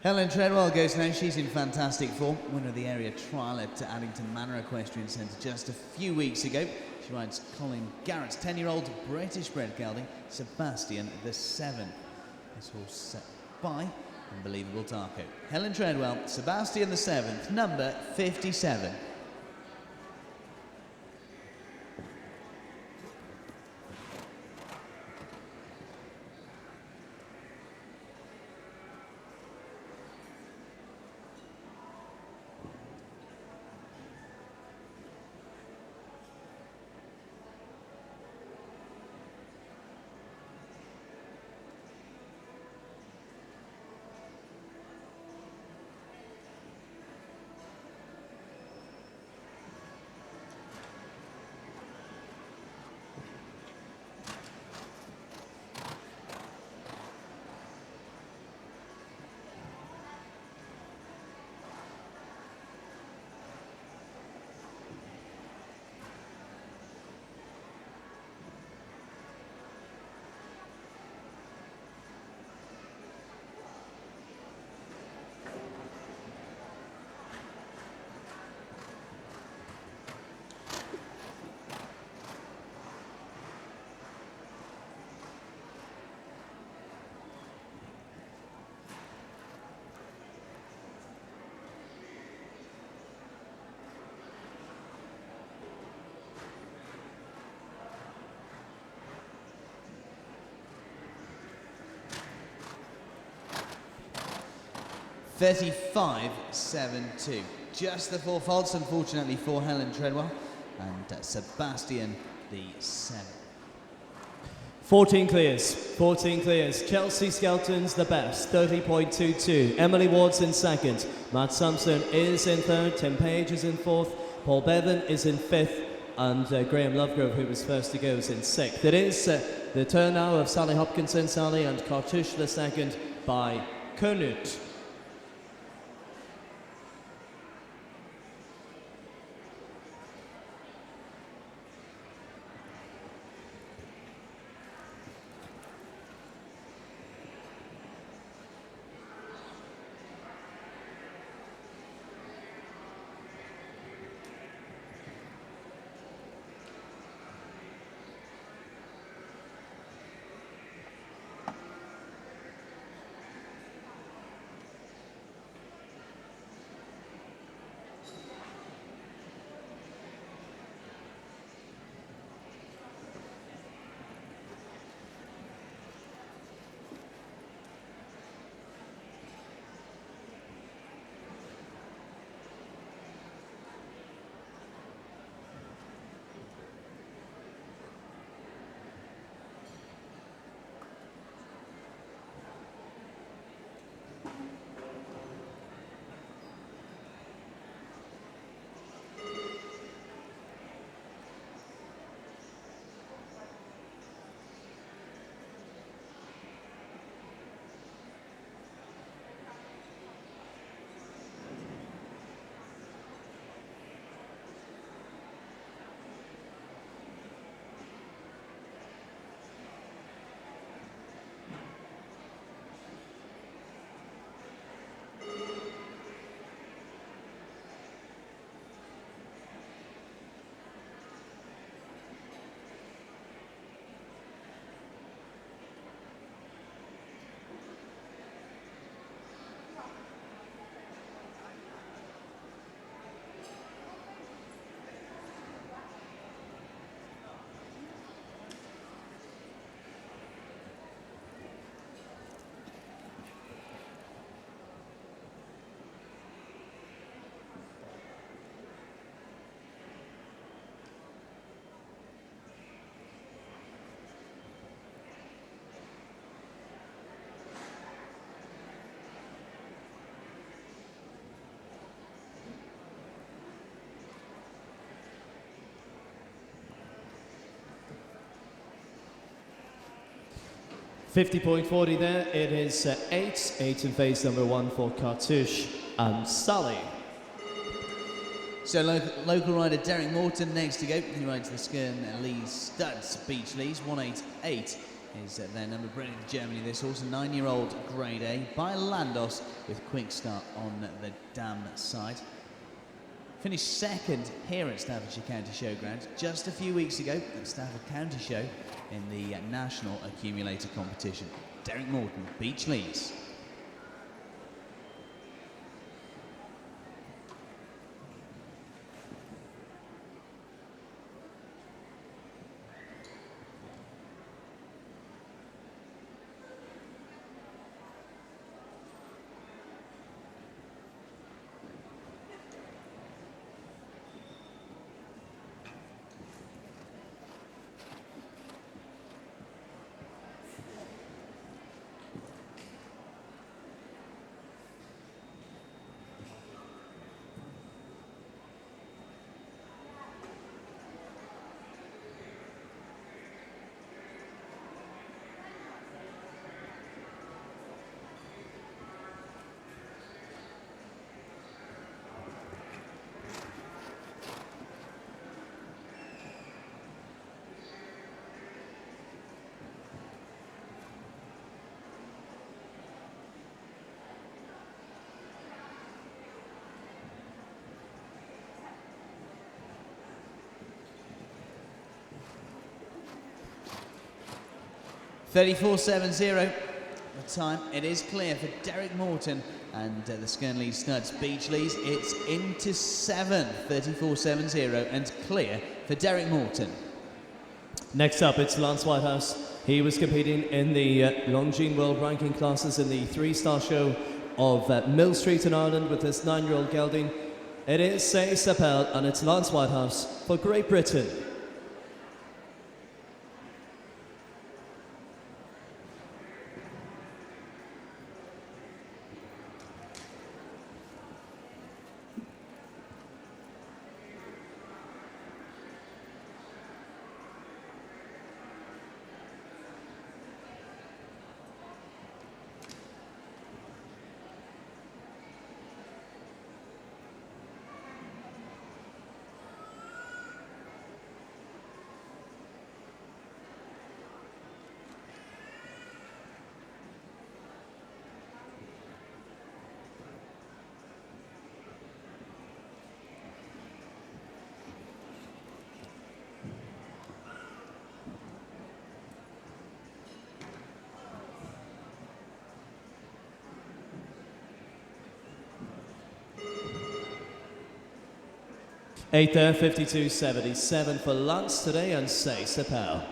Helen Treadwell goes now. She's in fantastic form. Winner of the area trial at Addington Manor Equestrian Centre just a few weeks ago. She rides Colin Garrett's 10-year-old British-bred gelding, Sebastian the 7th. This horse set by Unbelievable Darko. Helen Treadwell, Sebastian the 7th, number 57. .35.72. Just the 4 faults, unfortunately, for Helen Treadwell and Sebastian the 7th. 14 clears, 14 clears. Chelsea Skelton's the best, 30.22. Emily Ward's in second. Matt Sampson is in third. Tim Page is in fourth. Paul Bevan is in fifth. And Graham Lovegrove, who was first to go, is in sixth. It is the turn now of Sally Hopkinson, Sally, and Cartouche the second by Knut. 50.40 there, it is 8 in phase number 1 for Cartouche and Sally. So local rider Derek Morton next to go. He rides the Skern Lees Studs Beach Lees. 188 is their number. Brilliant in Germany, this horse. A 9-year-old Grade A by Landos with quick start on the dam side. Finished second here at Staffordshire County Showgrounds just a few weeks ago at Stafford County Show in the National Accumulator Competition. Derek Morton, Beach Lees. .34.70 the time. It is clear for Derek Morton and the Skernley Studs Beach Lees. It's into 7th, 34.70, and clear for Derek Morton. Next up, it's Lance Whitehouse. He was competing in the Longines World Ranking classes in the 3-star show of Mill Street in Ireland with this 9-year-old gelding. It is Say Sapel, and it's Lance Whitehouse for Great Britain. Eighth there, 52.77 for Lance today, and Say Sapel.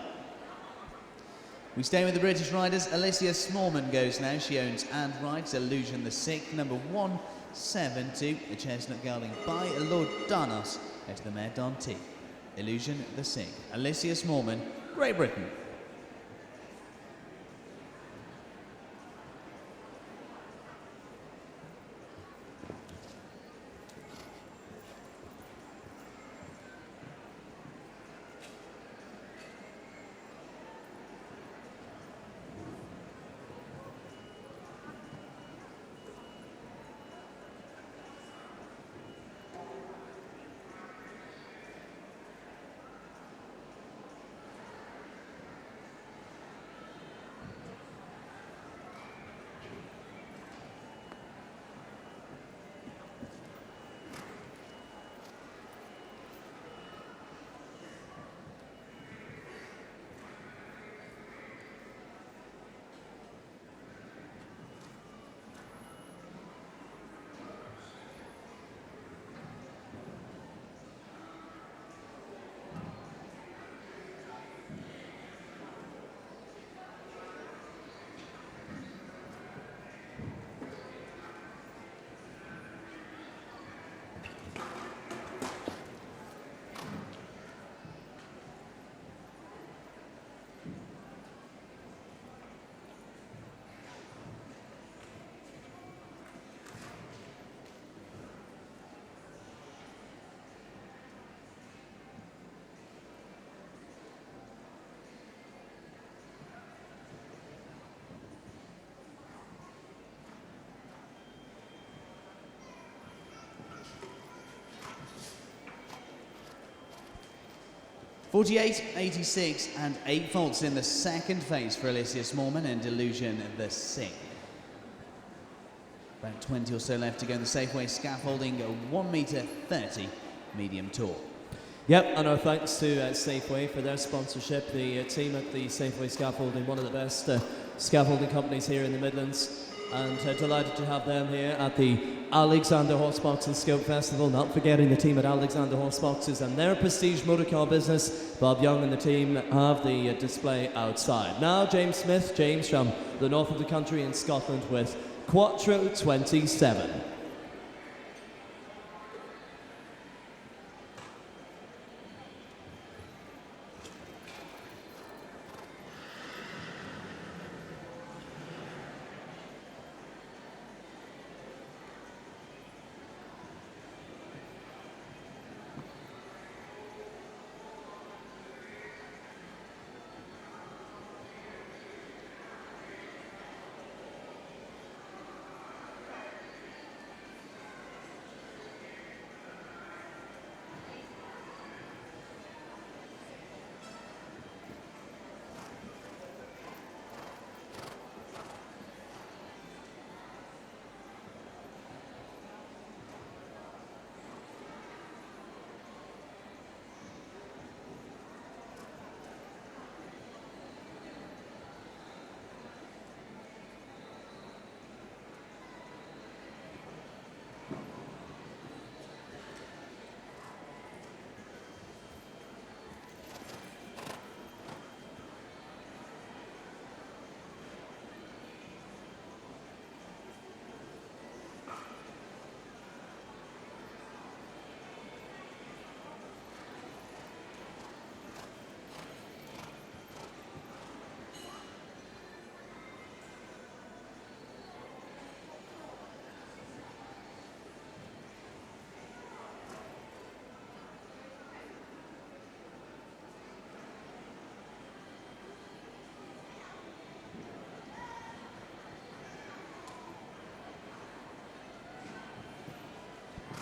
We stay with the British riders. Alicia Smallman goes now. She owns and rides Illusion the Sixth, number 172, a chestnut gelding by Lord Danos out of the mare Dante. Illusion the Sixth. Alicia Smallman, Great Britain. 48, 86 and 8 faults in the second phase for Alicia Smallman and Delusion the Sing. About 20 or so left to go in the Safeway Scaffolding 1.30m medium tour. Yep, and our thanks to Safeway for their sponsorship. The team at the Safeway Scaffolding, one of the best scaffolding companies here in the Midlands, and delighted to have them here at the Alexanders Horseboxes Scope Festival. Not forgetting the team at Alexanders Horseboxes and their prestige motorcar business. Bob Young and the team have the display outside. Now James Smith, James from the north of the country in Scotland with Quattro 27.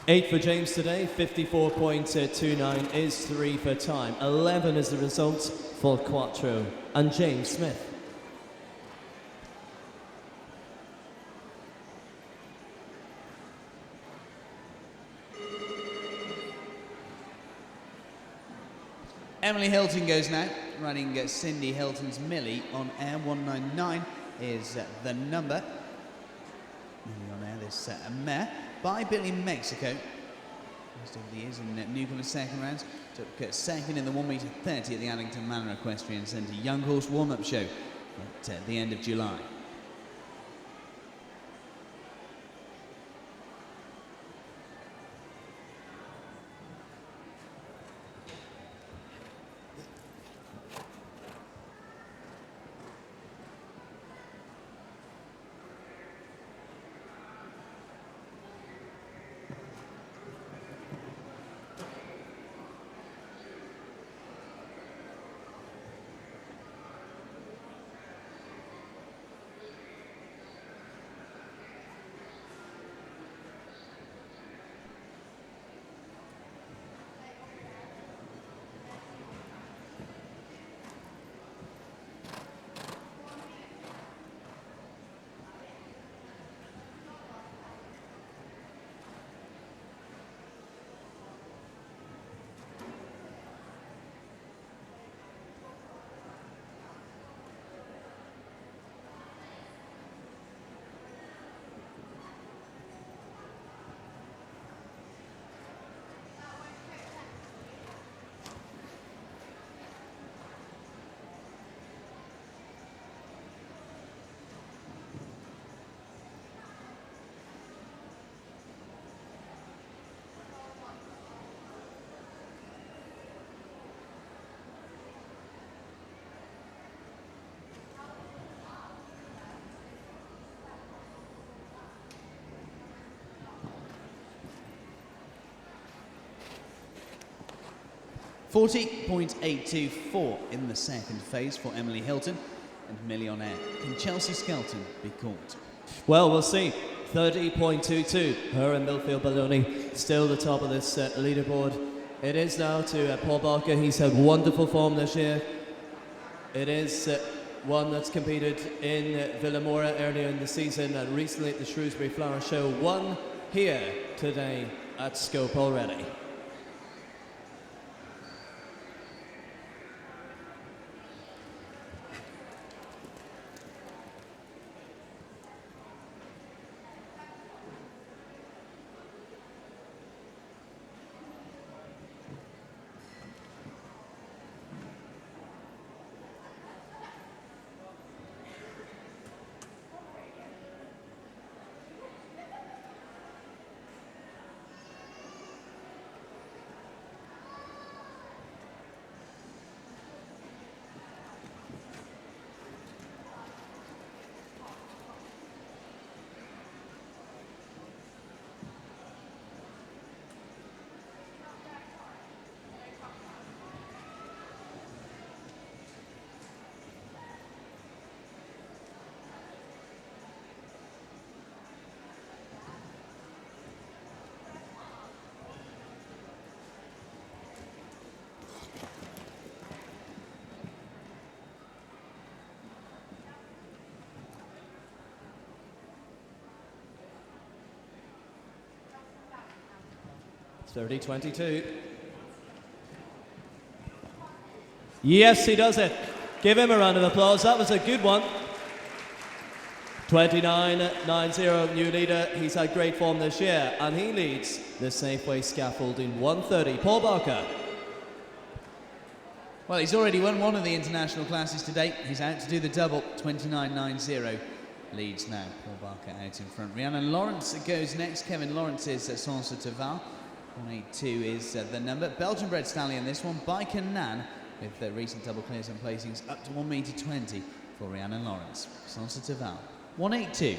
Eight for James today, 54.29 is 3 for time. 11 is the result for Quattro and James Smith. Emily Hilton goes now, running Cindy Hilton's Millie on air. 199 is the number. Millie on air, this mare by Billy Mexico. Most over the years in Newcombe second rounds. Took second in the 1.30m at the Addington Manor Equestrian Centre Young Horse warm-up show at the end of July. $40.824 in the second phase for Emily Hilton and Millie on air. Can Chelsea Skelton be caught? Well, we'll see. 30.22. Her and Millfield Baloney still the top of this leaderboard. It is now to Paul Barker. He's had wonderful form this year. It is one that's competed in Villamora earlier in the season and recently at the Shrewsbury Flower Show. Won here today at Scope already. It's 30-22. Yes, he does it. Give him a round of applause. That was a good one. 29.90, new leader. He's had great form this year, and he leads the Safeway Scaffolding 1.30. Paul Barker. Well, he's already won one of the international classes to date. He's out to do the double. 29.90 leads now. Paul Barker out in front. Rhiannon Lawrence goes next. Kevin Lawrence is at Sansa Taval. 182 is the number. Belgian-bred stallion this one. Biker Nan with the recent double clears and placings up to 1m20 for Rhiannon Lawrence. Sansa Taval. 182.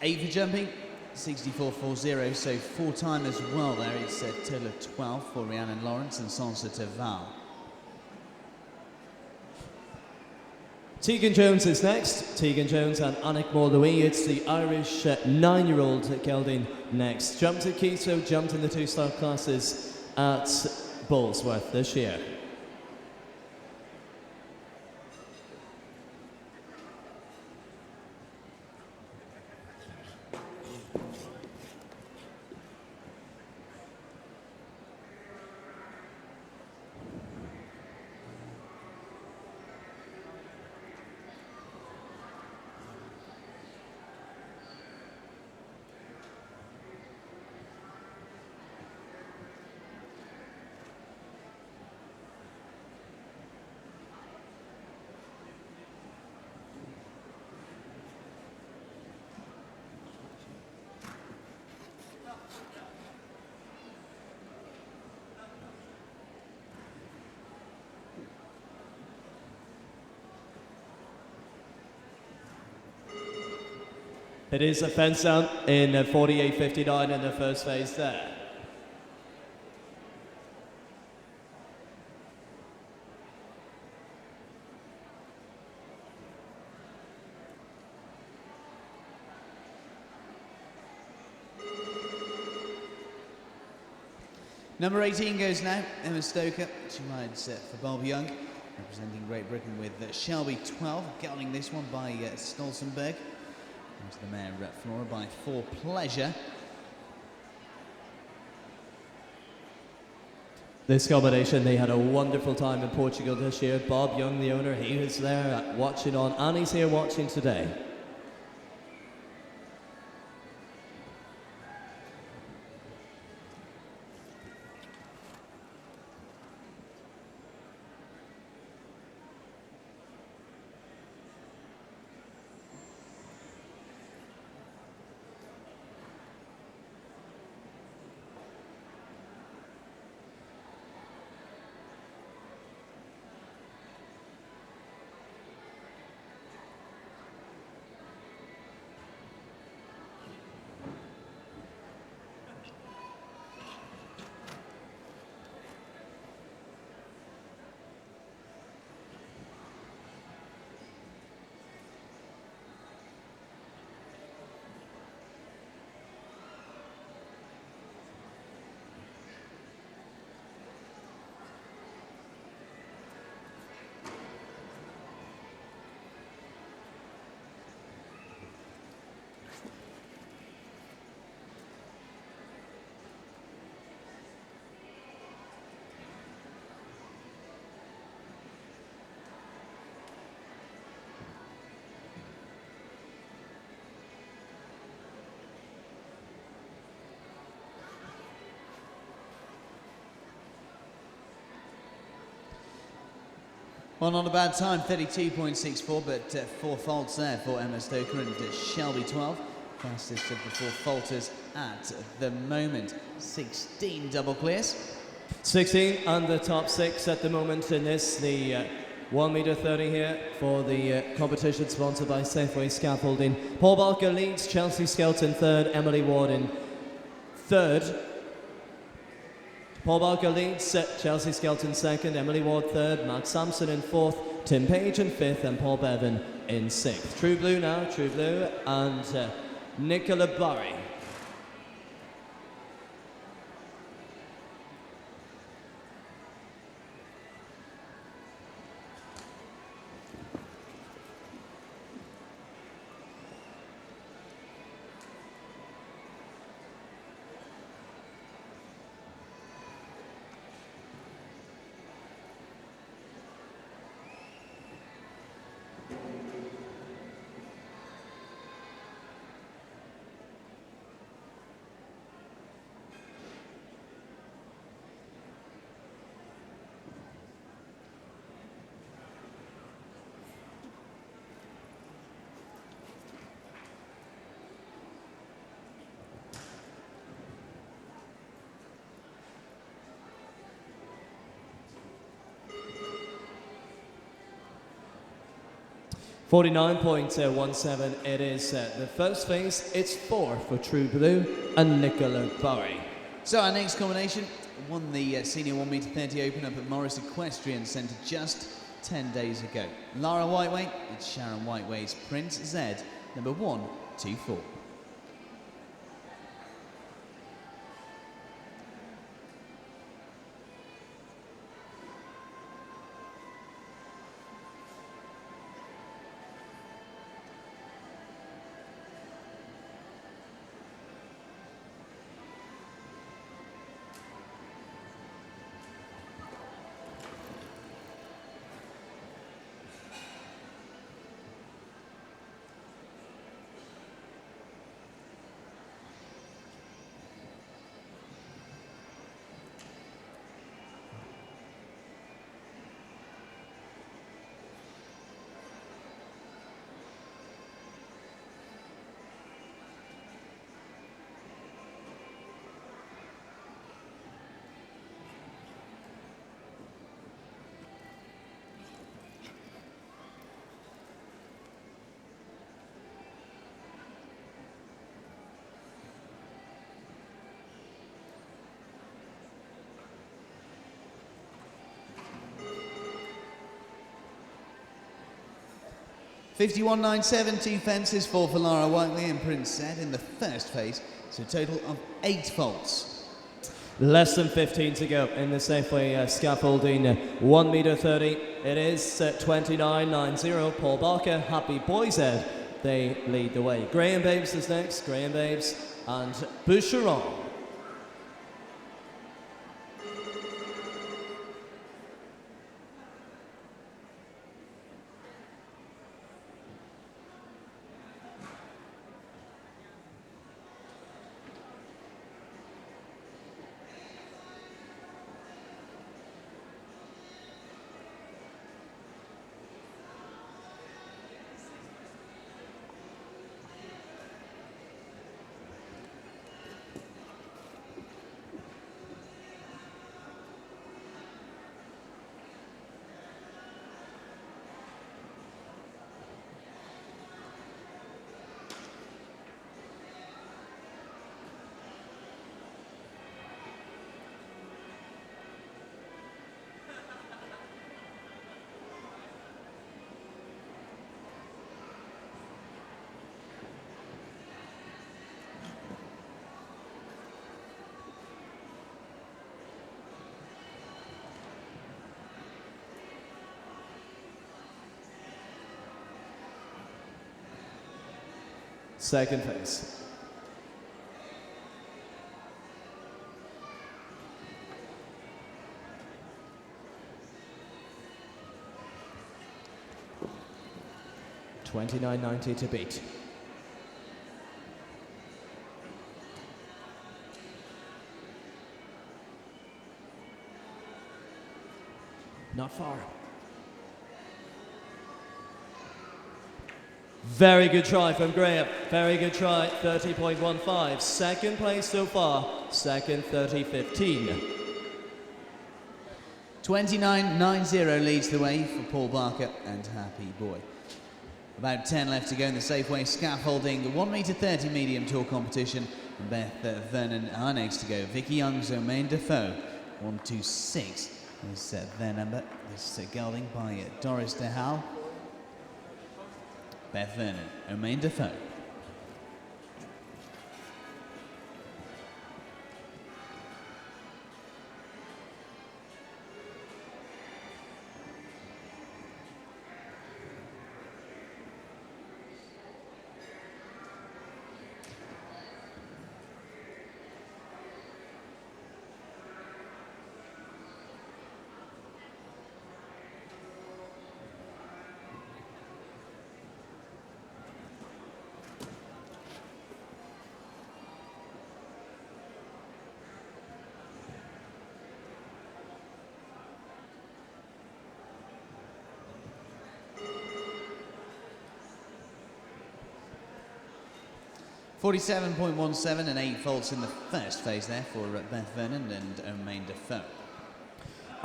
Eight for jumping, 64.40, so 4-time as well there. It's a total of 12 for Rhiannon Lawrence and Sansa Taval. Tegan Jones is next. Tegan Jones and Anik Morlui. It's the Irish 9-year-old gelding next. Jumped at Keto, jumped in the two-star classes at Ballsworth this year. It is a fence down in 48.59 in the first phase there. Number 18 goes now, Emma Stoker. She rides for Bob Young, representing Great Britain with Shelby 12, guarding this one by Stolzenberg. Into the mare Flora by For Pleasure. This combination, they had a wonderful time in Portugal this year. Bob Young, the owner, he was there watching on, and he's here watching today. Well, not a bad time, 32.64, but 4 faults there for Emma Stoker and Shelby 12. Fastest of the 4 falters at the moment. 16 double clears. 16 and the top 6 at the moment in this, the 1.30 m here for the competition sponsored by Safeway Scaffolding. Paul Barker leads, Chelsea Scout in 3rd, Emily Ward in 3rd. Paul Barker leads, Chelsea Skelton 2nd, Emily Ward 3rd, Mark Sampson in 4th, Tim Page in 5th, and Paul Bevan in 6th. True Blue now, True Blue, and Nicola Burry. .17 it is the first phase. It's 4 for True Blue and Nicola Burry. So our next combination won the senior 1.30 m open up at Morris Equestrian Centre just 10 days ago. Lara Whiteway, it's Sharon Whiteway's Prince Z, number 124. 51.97, 2 fences, 4 for Lara Whiteley and Prince Said in the first phase, so a total of 8 faults. Less than 15 to go in the Safeway Scaffolding 1.30m. It is 29.90. Paul Barker, Happy Boys Ed, they lead the way. Graham Babes is next. Graham Babes and Boucheron. Second phase. $29.90 to beat. Not far. Very good try from Graham. Very good try, 30.15. Second place so far. Second, 30.15. 29.90 leads the way for Paul Barker and Happy Boy. About 10 left to go in the Safeway Scaffolding 1.30m medium tour competition. And Beth Vernon are next to go. Vicky Young's Omaine Defoe, 126 is their number. This gelding by Doris DeHal. Beth Vernon, Omaine Defoe. $47.17 and 8 faults in the first phase there for Beth Vernon and Omaine Defoe.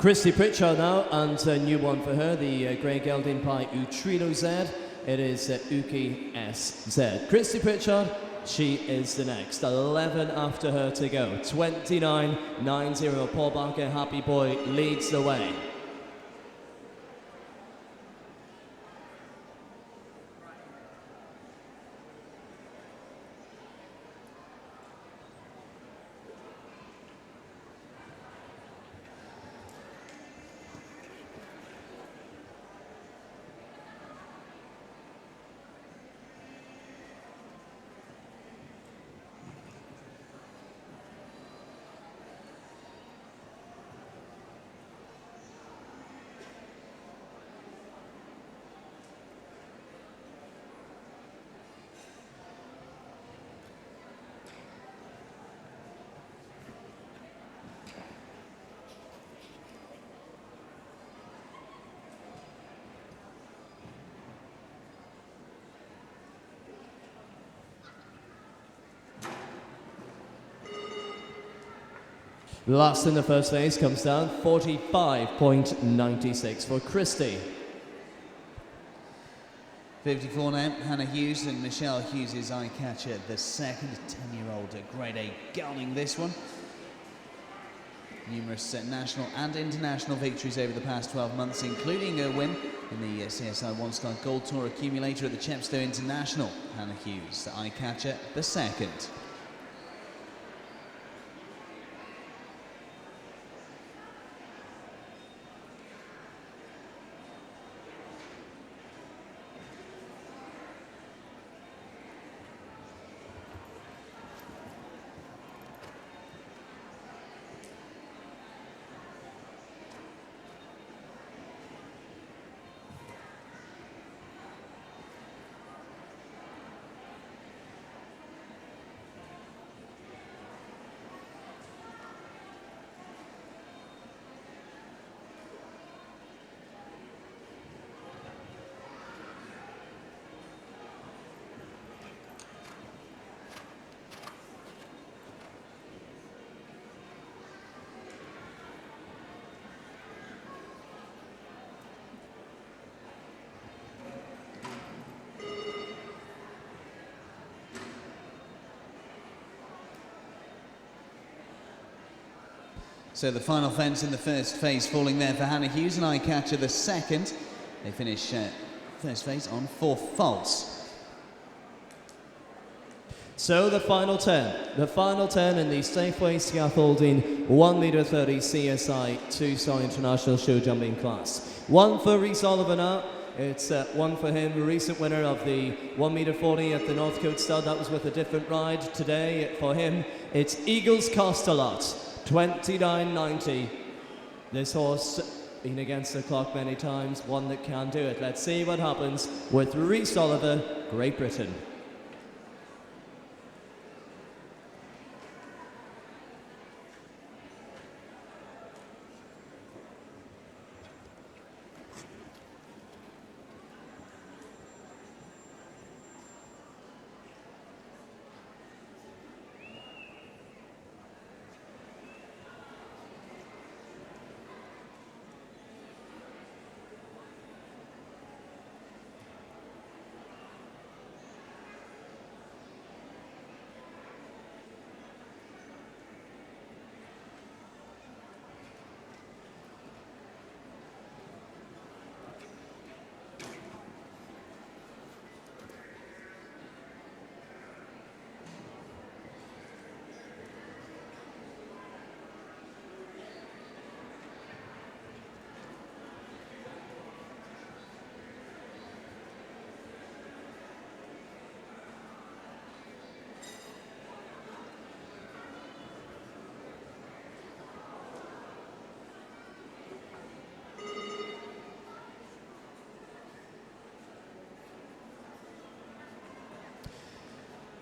Christy Pritchard now, and a new one for her, the Grey Gelding by Utrino Z. It is Uki SZ. Christy Pritchard, she is the next. 11 after her to go. 29.90. Paul Barker, Happy Boy, leads the way. Last in the first phase comes down 45.96 for Christie. 54 now, Hannah Hughes and Michelle Hughes' eye catcher, the second 10-year-old Grade A gelding this one. Numerous national and international victories over the past 12 months, including a win in the CSI one-star Gold Tour accumulator at the Chepstow International. Hannah Hughes, the eye-catcher, the second. So the final fence in the first phase falling there for Hannah Hughes, and eye-catcher the second. They finish first phase on 4 faults. So the final 10. The final 10 in the Safeway Scaffolding 1.30m CSI 2-star international show jumping class. One for Rhys Oliver now. It's one for him, recent winner of the 1.40m at the Northcote Stud. That was with a different ride. Today for him, it's Eagles Cost a Lot, 29.90. This horse been against the clock many times, one that can do it. Let's see what happens with Rhys Oliver, Great Britain.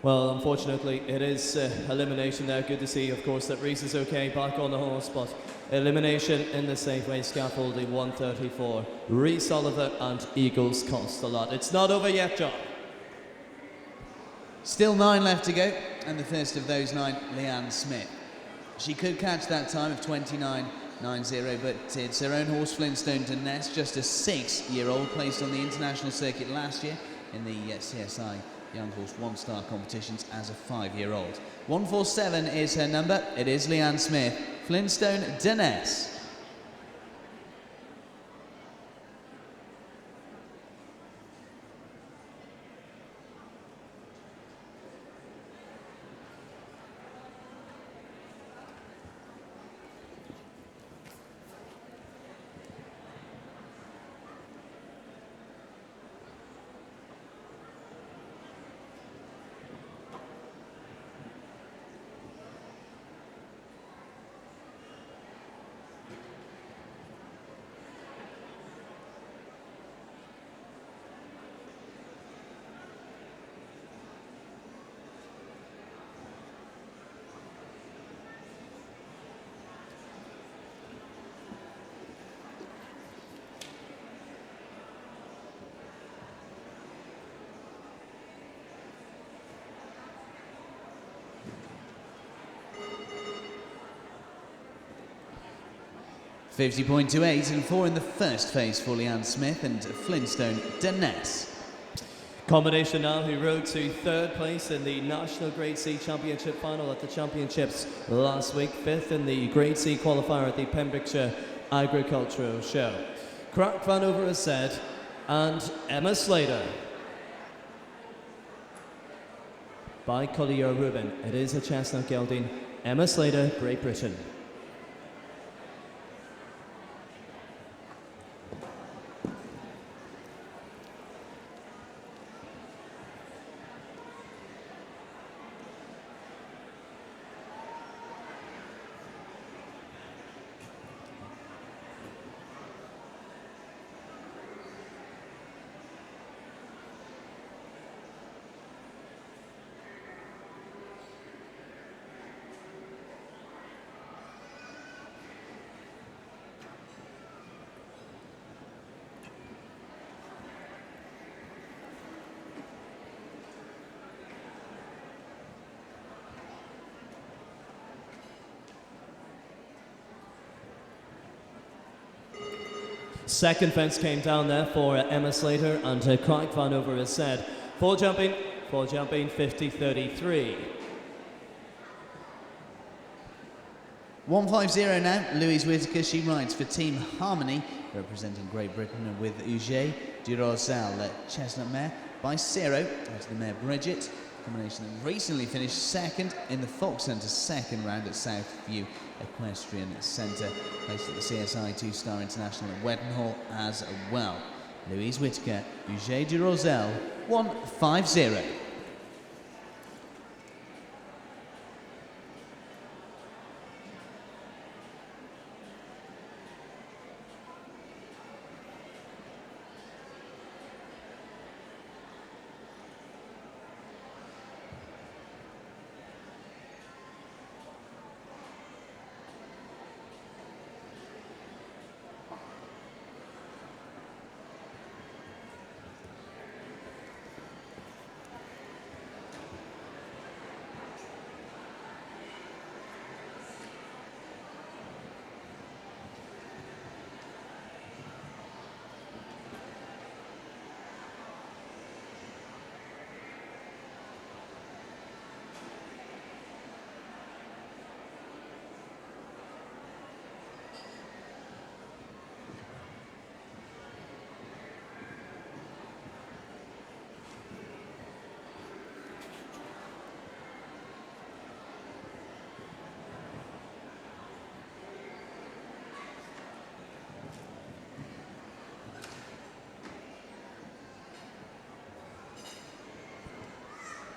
Well, unfortunately, it is elimination there. Good to see, of course, that Rhys is okay, back on the horse, but elimination in the Safeway Scaffolding 1.34. Rhys Oliver and Eagles Cost a Lot. It's not over yet, John. Still 9 left to go, and the first of those 9, Leanne Smith. She could catch that time of 29.90, but it's her own horse, Flintstone Doness, just a 6-year-old, placed on the international circuit last year in the CSI Young Horse one-star competitions as a 5-year-old. 147 is her number. It is Leanne Smith, Flintstone Doness. $50.28 and 4 in the first phase for Leanne Smith and Flintstone Doness. Combination now who rode to 3rd place in the National Grade C Championship final at the Championships last week, 5th in the Grade C qualifier at the Pembrokeshire Agricultural Show. Crack Vanover has said and Emma Slater. By Collier Rubin, it is a chestnut gelding. Emma Slater, Great Britain. Second fence came down there for Emma Slater, and Craig Van Over has said, full jumping, 50-33. 150 now, Louise Whitaker, she rides for Team Harmony, representing Great Britain with Uge du Rosal, chestnut mare, by Zero, out of the mare Bridget, combination that recently finished second in the Fox Centre second round at Southview Equestrian Centre, placed at the CSI 2-Star International at Wedenhall as well. Louise Whitaker, Uge du Rosal, 150.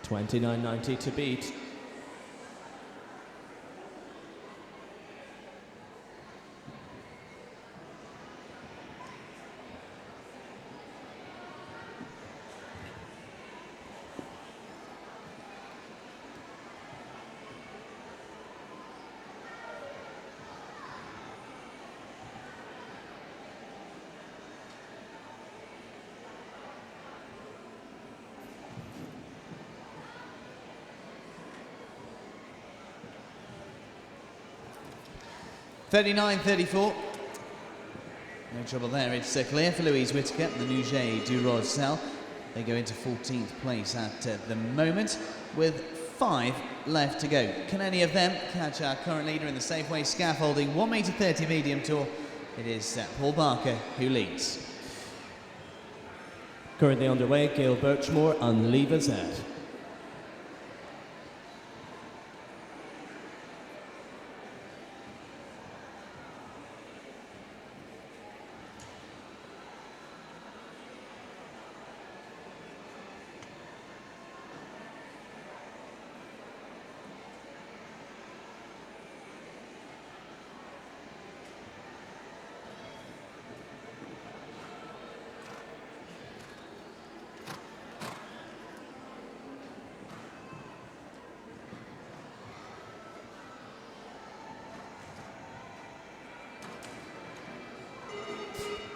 $29.90 to beat. $39.34. No trouble there. It's clear for Louise Whitaker and the Uge du Rosal. They go into 14th place at the moment with 5 left to go. Can any of them catch our current leader in the Safeway Scaffolding 1.30m medium tour? It is Paul Barker who leads. Currently underway, Gail Birchmore and Leva Z.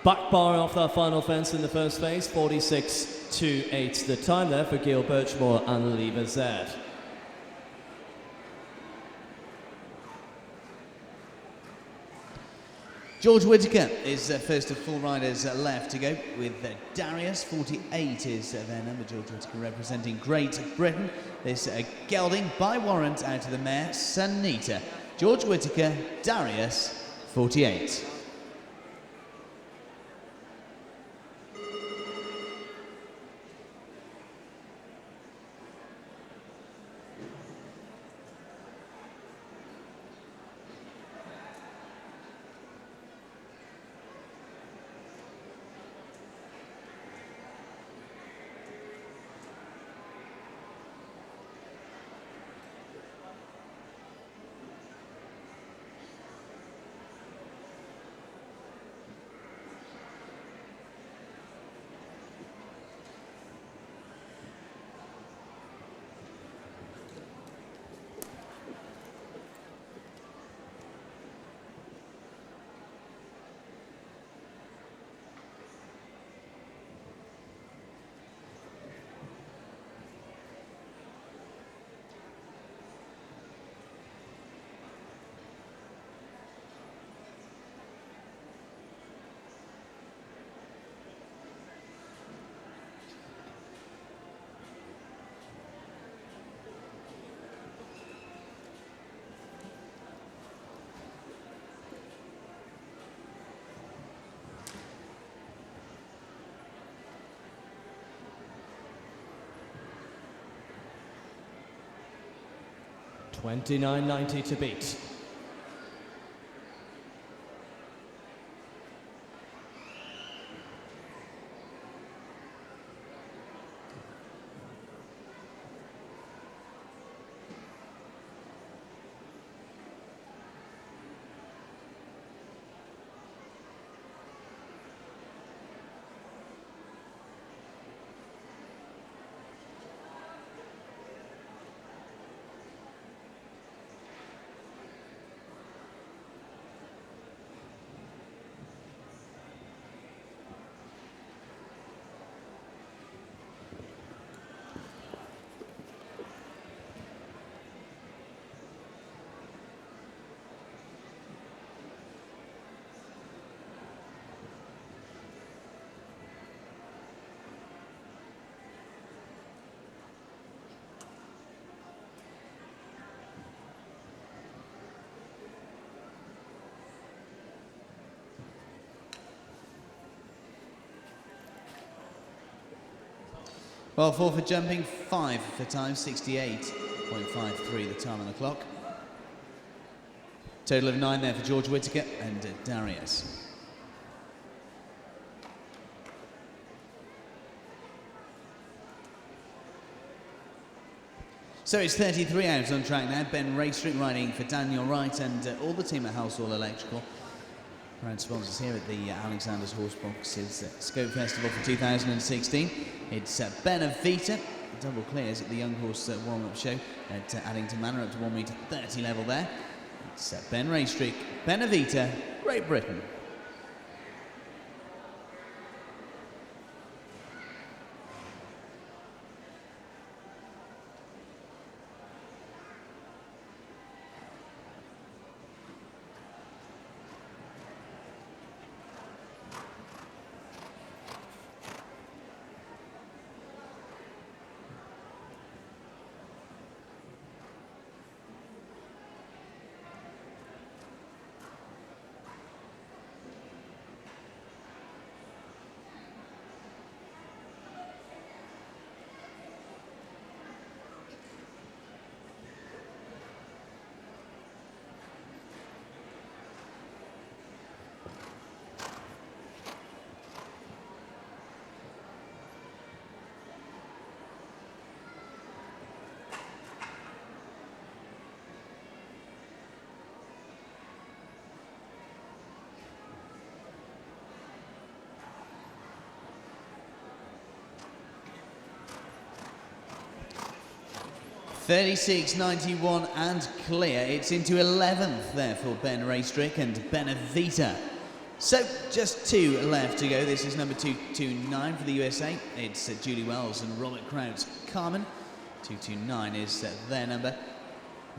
Back bar off that final fence in the first phase, 46.28 the time there for Gail Birchmore and Leva Z. George Whitaker is first of 4 riders left to go with Darius. 48 is their number. George Whitaker representing Great Britain. This gelding by warrant out of the mare Sunita. George Whitaker, Darius, 48. 29.90 to beat. Well, 4 for jumping, 5 for time, 68.53 the time on the clock. Total of 9 there for George Whittaker and Darius. So it's 33 hours on track now. Ben Raystrick riding for Daniel Wright and all the team at Househall Electrical. Proud sponsors here at the Alexanders Horseboxes Scope Festival for 2016. It's Benavita, double clears at the Young Horse warm-up show at Addington Manor up to 1m30 level there. It's Ben Raystrick, Benavita, Great Britain. .36.91 and clear. It's into 11th there for Ben Raystrick and Benavita. So just 2 left to go. This is number 229 for the USA. It's Julie Wells and Robert Kraut's Carmen. 229 is their number.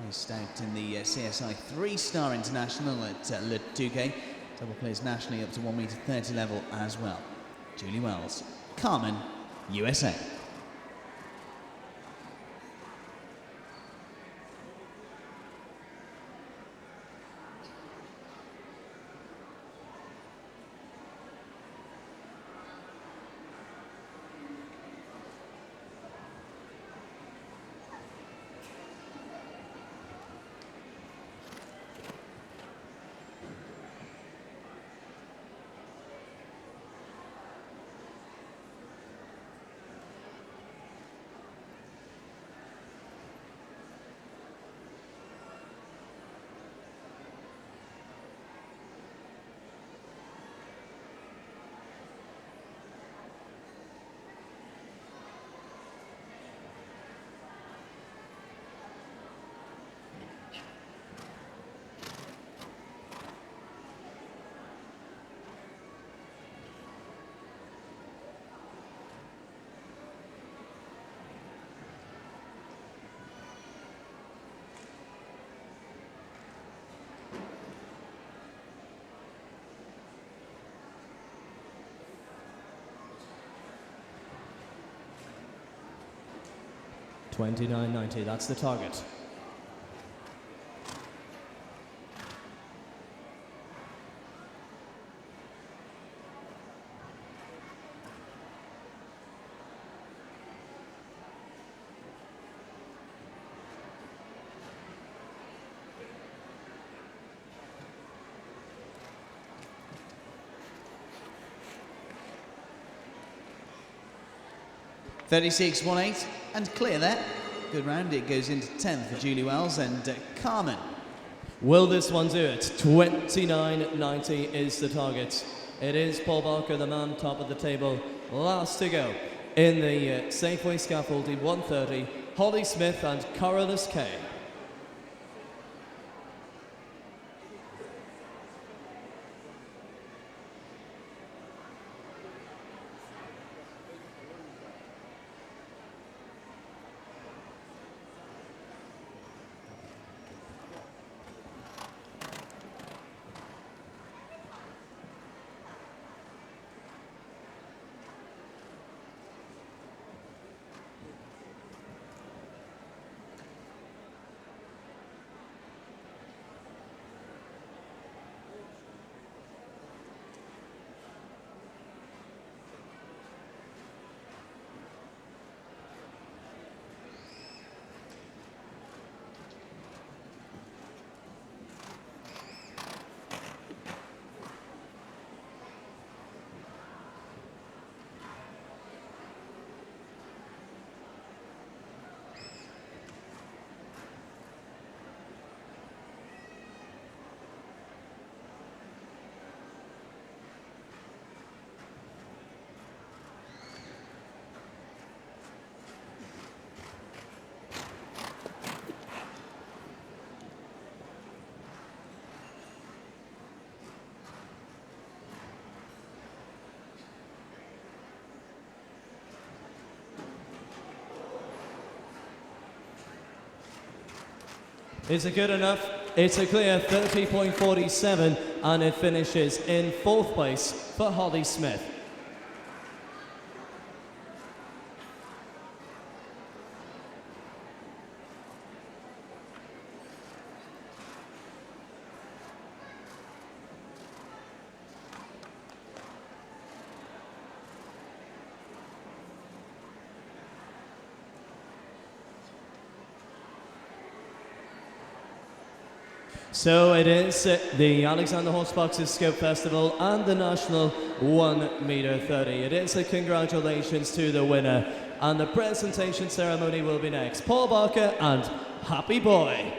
Based out in the CSI 3-star international at Le Touquet. Double clears nationally up to 1m30 level as well. Julie Wells, Carmen, USA. $29.90, that's the target. 36.18 and clear there. Good round. It goes into 10th for Julie Wells and Carmen. Will this one do it? 29.90 is the target. It is Paul Barker, the man top of the table, last to go. In the Safeway Scaffolding 1.30, Holly Smith and Coryllis Kay. Is it good enough? It's a clear 30.47 and it finishes in 4th place for Holly Smith. So it is the Alexanders Horseboxes Scope Festival and the National 1.30m. It is a congratulations to the winner, and the presentation ceremony will be next. Paul Barker and Happy Boy.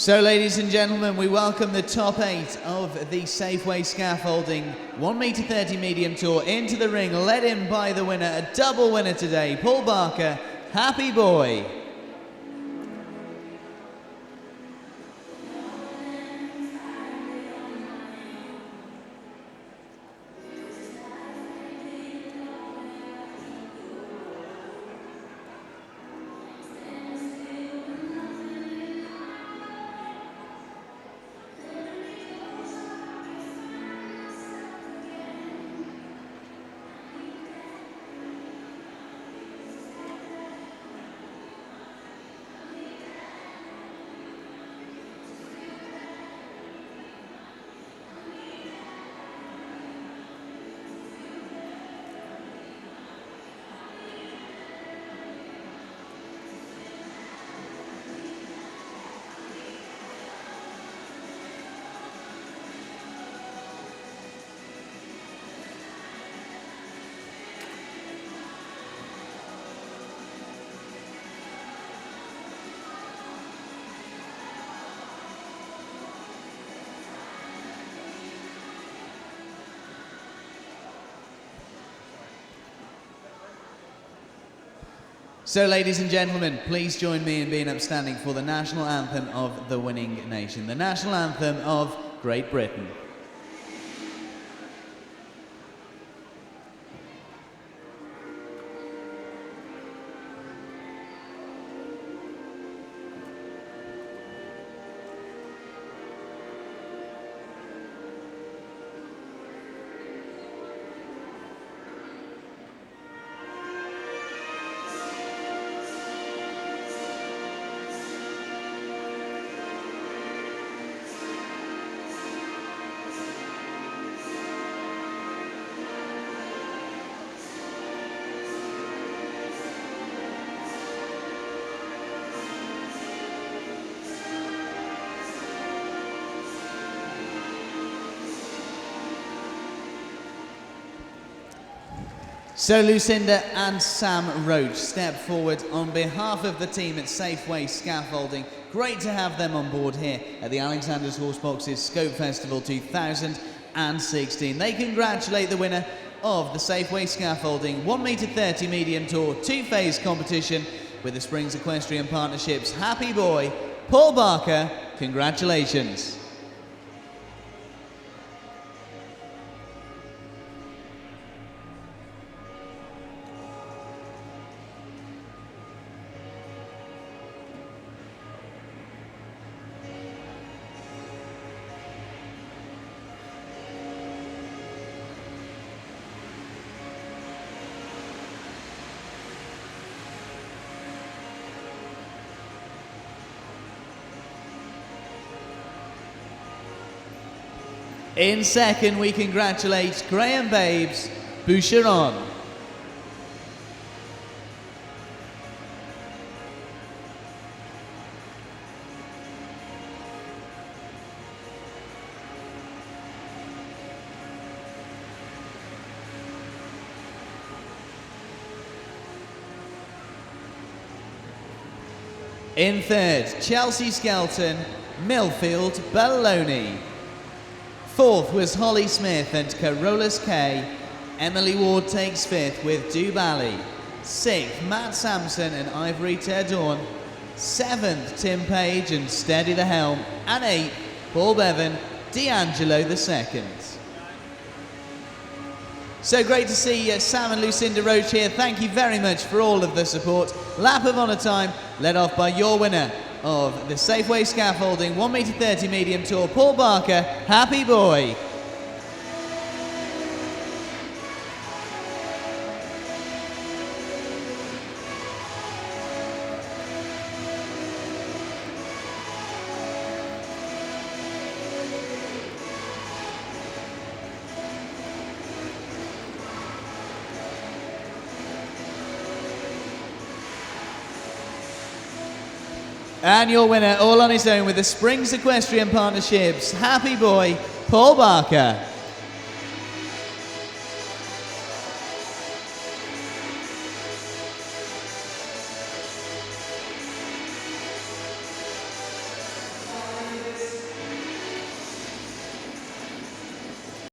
So, ladies and gentlemen, we welcome the top 8 of the Safeway Scaffolding 1.30m medium tour into the ring, led in by the winner, a double winner today, Paul Barker, Happy Boy. So, ladies and gentlemen, please join me in being upstanding for the national anthem of the winning nation, the national anthem of Great Britain. So Lucinda and Sam Roach step forward on behalf of the team at Safeway Scaffolding. Great to have them on board here at the Alexanders Horseboxes Scope Festival 2016. They congratulate the winner of the Safeway Scaffolding 1.30m medium tour 2-phase competition with the Springs Equestrian Partnerships Happy Boy, Paul Barker. Congratulations. In second, we congratulate Graham Babes Boucheron. In third, Chelsea Skelton, Millfield Baloney. Fourth was Holly Smith and Carolus Kay. Emily Ward takes fifth with Du Bally. Sixth, Matt Sampson and Ivory Terdorn. Seventh, Tim Page and Steady the Helm. And eighth, Paul Bevan, D'Angelo the second. So great to see Sam and Lucinda Roach here. Thank you very much for all of the support. Lap of honour time, led off by your winner of the Safeway Scaffolding 1.30m medium tour, Paul Barker, Happy Boy. And your winner, all on his own with the Springs Equestrian Partnerships, Happy Boy, Paul Barker.